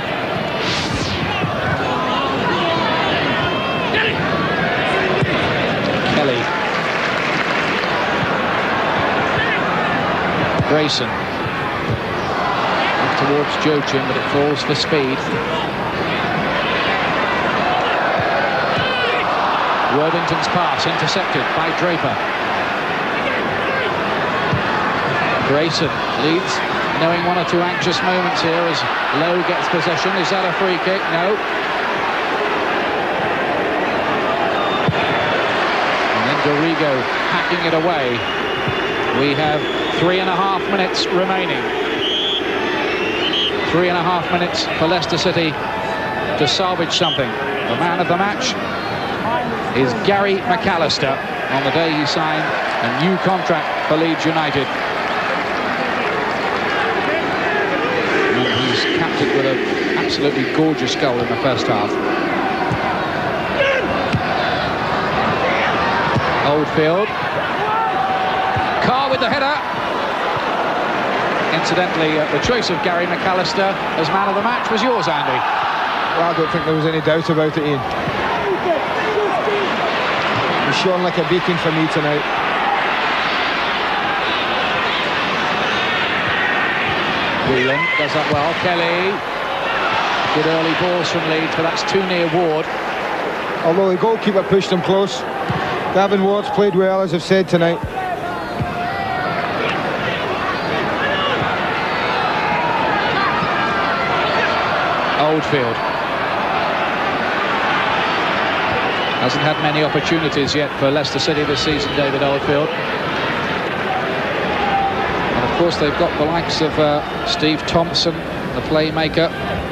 Grayson up towards Joachim, but it falls for speed. Worthington's pass intercepted by Draper. Grayson leads, knowing one or two anxious moments here as Lowe gets possession. Is that a free kick? No. And then Dorigo hacking it away. We have 3.5 minutes remaining. 3.5 minutes for Leicester City to salvage something. The man of the match is Gary McAllister on the day he signed a new contract for Leeds United. was capped it with an absolutely gorgeous goal in the first half. Oldfield. Carr with the header. Incidentally, the choice of Gary McAllister as man of the match was yours, Andy. Well, I don't think there was any doubt about it, Ian. He's shone like a beacon for me tonight. Whelan does that well. Kelly. Good early balls from Leeds, but that's too near Ward. Although the goalkeeper pushed him close. Gavin Ward's played well, as I've said tonight. Oldfield. Hasn't had many opportunities yet for Leicester City this season, David Oldfield. And of course they've got the likes of Steve Thompson, the playmaker,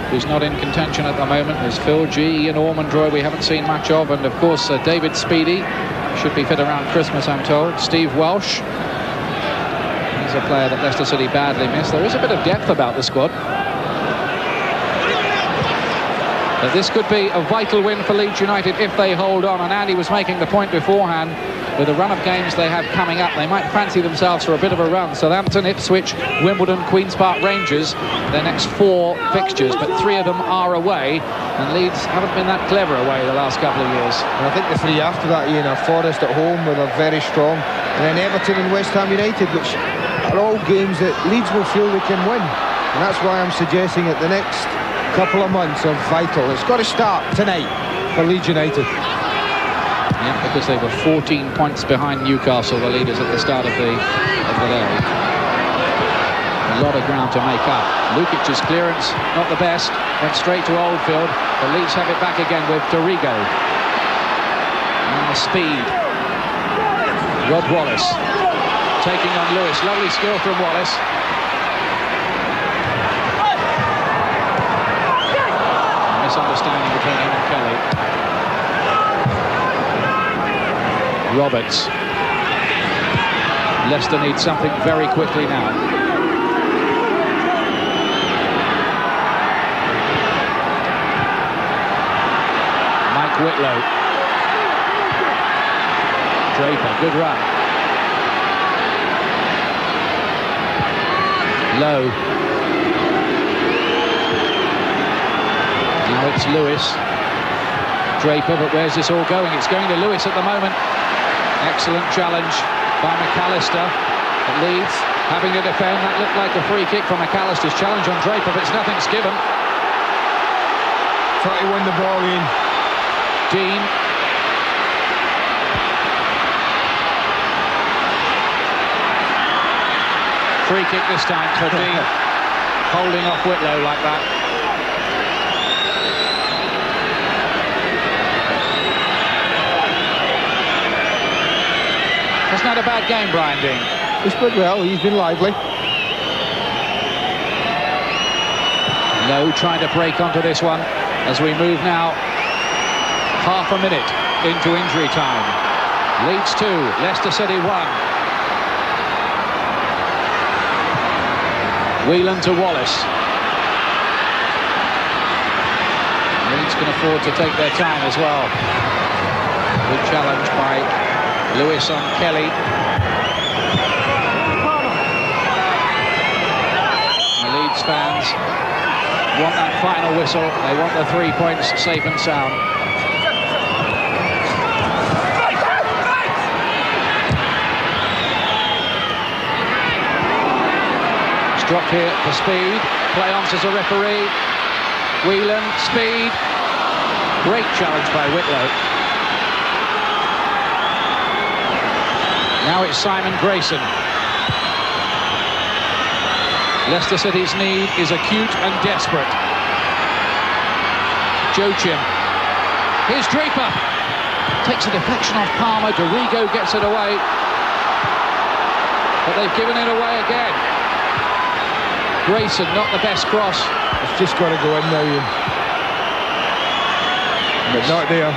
who's not in contention at the moment. There's Phil G, Ian Ormondroy we haven't seen much of, and of course David Speedy should be fit around Christmas, I'm told. Steve Welsh, he's a player that Leicester City badly missed. There is a bit of depth about the squad. But this could be a vital win for Leeds United if they hold on, and Andy was making the point beforehand, with the run of games they have coming up, they might fancy themselves for a bit of a run. Southampton, Ipswich, Wimbledon, Queen's Park Rangers, their next 4 fixtures, but 3 of them are away, and Leeds haven't been that clever away the last couple of years. And I think the 3 after that, Ian, are Forest at home, where they're very strong, and then Everton and West Ham United, which are all games that Leeds will feel they can win. And that's why I'm suggesting that the next couple of months are vital. It's got to start tonight for Leeds United. Yeah, because they were 14 points behind Newcastle, the leaders at the start of the day. A lot of ground to make up. Lukić's clearance, not the best, went straight to Oldfield. The Leeds have it back again with Dorigo. And the speed. Rod Wallace taking on Lewis. Lovely skill from Wallace. Misunderstanding between him and Kelly. Roberts. Leicester needs something very quickly now. Mike Whitlow. Draper, good run. Lowe. Now it's Lewis. Draper, but where's this all going? It's going to Lewis at the moment. Excellent challenge by McAllister at Leeds, having to defend. That looked like a free kick from McAllister's challenge on Draper, but nothing's given. Try to win the ball in. Deane. Free kick this time for Deane, holding off Whitlow like that. That's not a bad game, Brian Deane. He's played well, he's been lively. Lowe trying to break onto this one as we move now half a minute into injury time. Leeds 2, Leicester City 1. Whelan to Wallace. Leeds can afford to take their time as well. Good challenge by Lewis on Kelly. The Leeds fans want that final whistle. They want the 3 points safe and sound. It's dropped here for Speed. Play on as a referee. Whelan, Speed. Great challenge by Whitlow. Now it's Simon Grayson. Leicester City's need is acute and desperate. Joachim. Here's Draper. Takes a deflection off Palmer. Dorigo gets it away. But they've given it away again. Grayson, not the best cross. It's just got to go in now, Ian. But not there.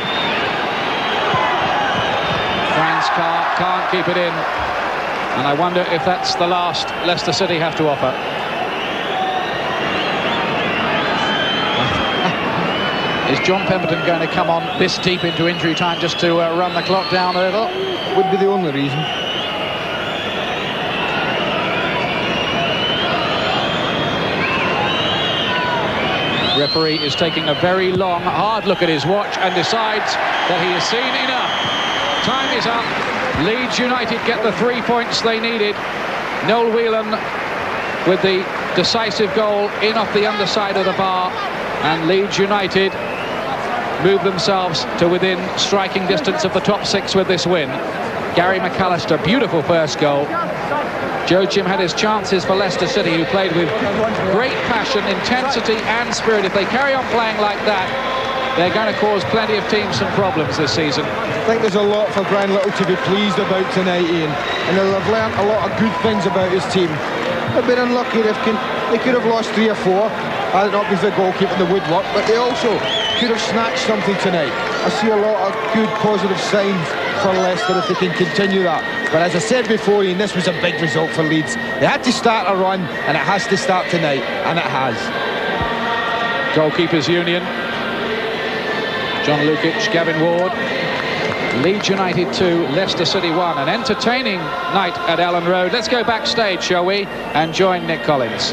Carr can't keep it in, and I wonder if that's the last Leicester City have to offer. Is John Pemberton going to come on this deep into injury time just to run the clock down a little? Would be the only reason. Referee is taking a very long, hard look at his watch and decides that he has seen enough. Time is up. Leeds United get the 3 points they needed. Noel Whelan with the decisive goal in off the underside of the bar, and Leeds United move themselves to within striking distance of the top 6 with this win. Gary McAllister, beautiful first goal. Joachim had his chances for Leicester City, who played with great passion, intensity and spirit. If they carry on playing like that, they're going to cause plenty of teams some problems this season. I think there's a lot for Brian Little to be pleased about tonight, Ian, and they'll have learnt a lot of good things about his team. They've been unlucky. They could have lost 3 or 4, had it not been for the goalkeeper and the woodwork, but they also could have snatched something tonight. I see a lot of good positive signs for Leicester if they can continue that. But as I said before, Ian, this was a big result for Leeds. They had to start a run, and it has to start tonight, and it has. Goalkeepers union. John Lukić, Gavin Ward. Leeds United 2, Leicester City 1. An entertaining night at Ellen Road. Let's go backstage, shall we, and join Nick Collins.